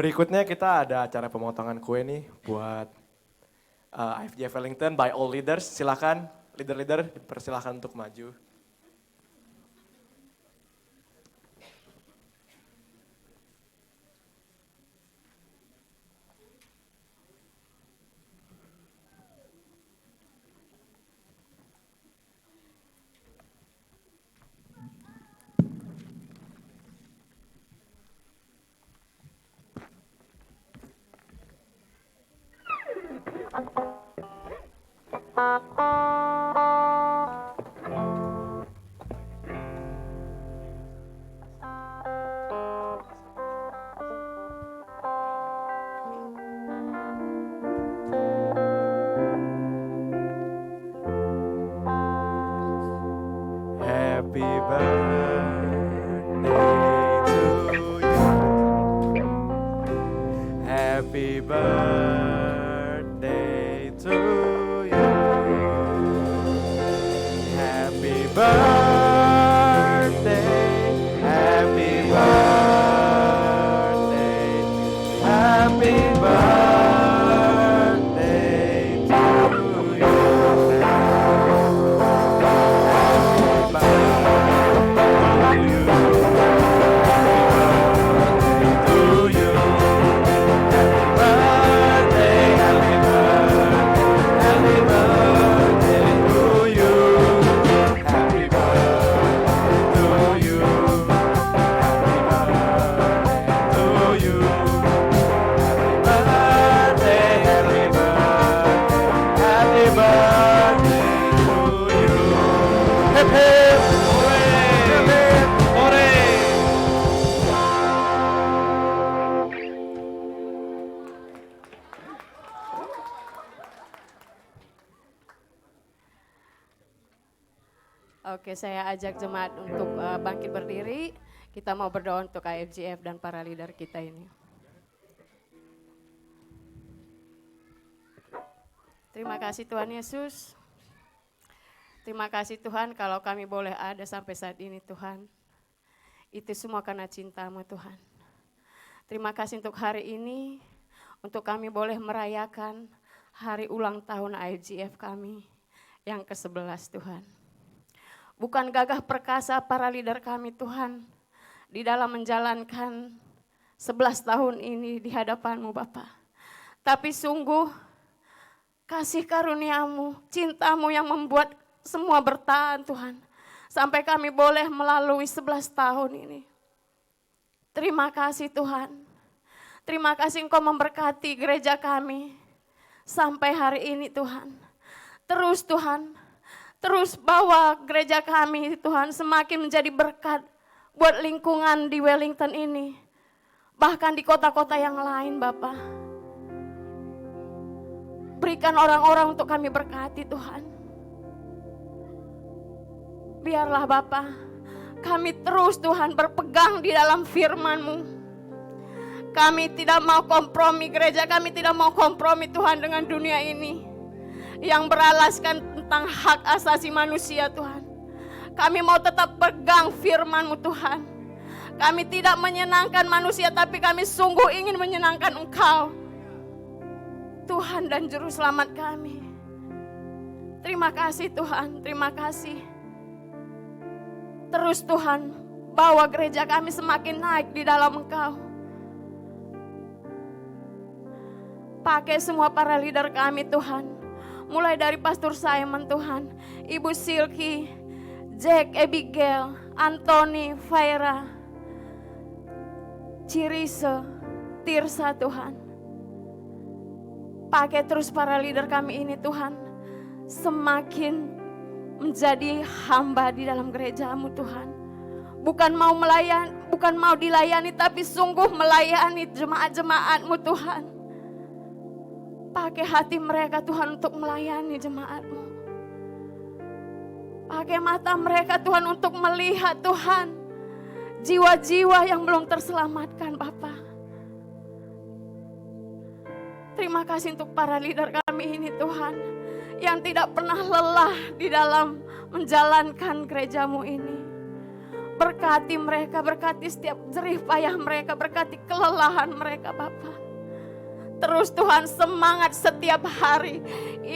Berikutnya kita ada acara pemotongan kue nih buat IFGF Wellington by all leaders. Silakan leader-leader dipersilakan untuk maju. Happy birthday to you. Happy birthday to you. Happy birthday. Happy birthday. Happy birthday to you. Oke, saya ajak jemaat untuk bangkit berdiri. Kita mau berdoa untuk IFGF dan para leader kita ini. Terima kasih Tuhan Yesus. Terima kasih Tuhan kalau kami boleh ada sampai saat ini Tuhan. Itu semua karena cinta-Mu Tuhan. Terima kasih untuk hari ini, untuk kami boleh merayakan hari ulang tahun IFGF kami yang ke-11 Tuhan. Bukan gagah perkasa para leader kami Tuhan, di dalam menjalankan 11 tahun ini di hadapan-Mu Bapa. Tapi sungguh kasih karunia-Mu, cinta-Mu yang membuat semua bertahan Tuhan. Sampai kami boleh melalui 11 tahun ini. Terima kasih Tuhan. Terima kasih Engkau memberkati gereja kami sampai hari ini Tuhan. Terus Tuhan, terus bawa gereja kami Tuhan semakin menjadi berkat buat lingkungan di Wellington ini. Bahkan di kota-kota yang lain Bapa. Berikan orang-orang untuk kami berkati Tuhan. Biarlah Bapa, kami terus Tuhan berpegang di dalam firman-Mu. Kami tidak mau kompromi, gereja kami tidak mau kompromi Tuhan dengan dunia ini. Yang beralaskan tentang hak asasi manusia Tuhan. Kami mau tetap pegang firman-Mu Tuhan. Kami tidak menyenangkan manusia tapi kami sungguh ingin menyenangkan Engkau. Tuhan dan Juru Selamat kami. Terima kasih Tuhan, terima kasih. Terus Tuhan, bawa gereja kami semakin naik di dalam Engkau. Pakai semua para leader kami Tuhan. Mulai dari Pastor Simon Tuhan, Ibu Silky, Jack, Abigail, Anthony, Faira, Cirise, Tirsa Tuhan. Pakai terus para leader kami ini Tuhan. Semakin menjadi hamba di dalam gereja-Mu Tuhan. Bukan mau melayani, bukan mau dilayani tapi sungguh melayani jemaat-jemaat-Mu Tuhan. Pakai hati mereka Tuhan untuk melayani jemaat-Mu. Pakai mata mereka Tuhan untuk melihat Tuhan. Jiwa-jiwa yang belum terselamatkan Bapa. Terima kasih untuk para leader kami ini Tuhan. Yang tidak pernah lelah di dalam menjalankan gereja-Mu ini. Berkati mereka, berkati setiap jerih payah mereka, berkati kelelahan mereka Bapa. Terus Tuhan semangat setiap hari,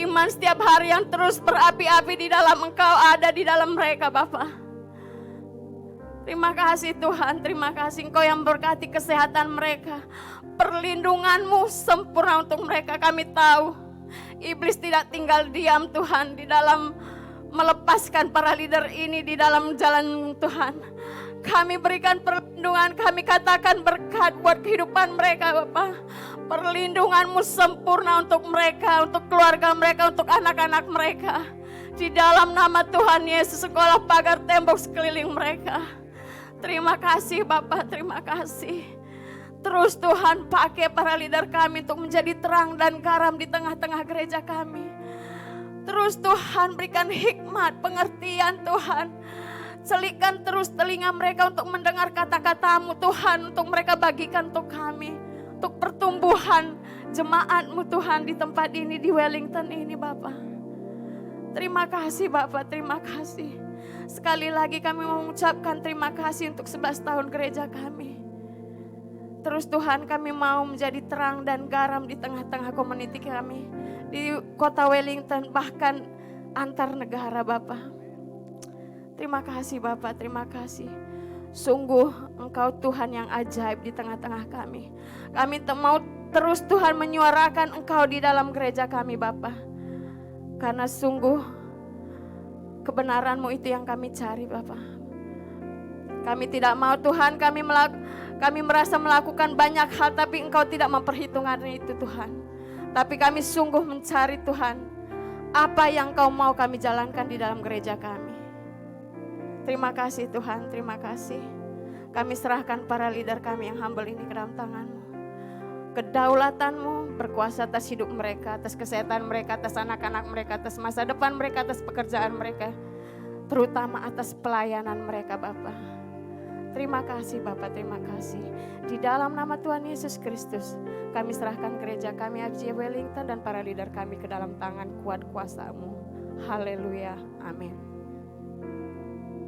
iman setiap hari yang terus berapi-api di dalam Engkau ada di dalam mereka Bapa. Terima kasih Tuhan, terima kasih Engkau yang berkati kesehatan mereka. Perlindungan-Mu sempurna untuk mereka. Kami tahu iblis tidak tinggal diam Tuhan di dalam melepaskan para leader ini di dalam jalan Tuhan. Kami berikan perlindungan, kami katakan berkat buat kehidupan mereka Bapa. Perlindungan-Mu sempurna untuk mereka, untuk keluarga mereka, untuk anak-anak mereka. Di dalam nama Tuhan Yesus, sekolah pagar tembok sekeliling mereka. Terima kasih Bapak, terima kasih. Terus Tuhan pakai para leader kami untuk menjadi terang dan garam di tengah-tengah gereja kami. Terus Tuhan berikan hikmat, pengertian Tuhan. Selipkan terus telinga mereka untuk mendengar kata-kata-Mu Tuhan, untuk mereka bagikan untuk kami. Untuk pertumbuhan jemaat-Mu Tuhan di tempat ini, di Wellington ini Bapak. Terima kasih Bapak, terima kasih. Sekali lagi kami mengucapkan terima kasih untuk 11 tahun gereja kami. Terus Tuhan kami mau menjadi terang dan garam di tengah-tengah komuniti kami. Di kota Wellington, bahkan antar negara Bapak. Terima kasih Bapak, terima kasih. Sungguh Engkau Tuhan yang ajaib di tengah-tengah kami. Kami mau terus Tuhan menyuarakan Engkau di dalam gereja kami Bapa. Karena sungguh kebenaran-Mu itu yang kami cari Bapa. Kami tidak mau Tuhan kami merasa melakukan banyak hal tapi Engkau tidak memperhitungkan itu Tuhan. Tapi kami sungguh mencari Tuhan apa yang Engkau mau kami jalankan di dalam gereja kami. Terima kasih Tuhan, terima kasih. Kami serahkan para leader kami yang humble ini ke dalam tangan-Mu. Kedaulatan-Mu berkuasa atas hidup mereka, atas kesehatan mereka, atas anak-anak mereka, atas masa depan mereka, atas pekerjaan mereka. Terutama atas pelayanan mereka Bapa. Terima kasih Bapa, terima kasih. Di dalam nama Tuhan Yesus Kristus, kami serahkan gereja kami FJ Wellington dan para leader kami ke dalam tangan kuat kuasa-Mu. Haleluya, amin.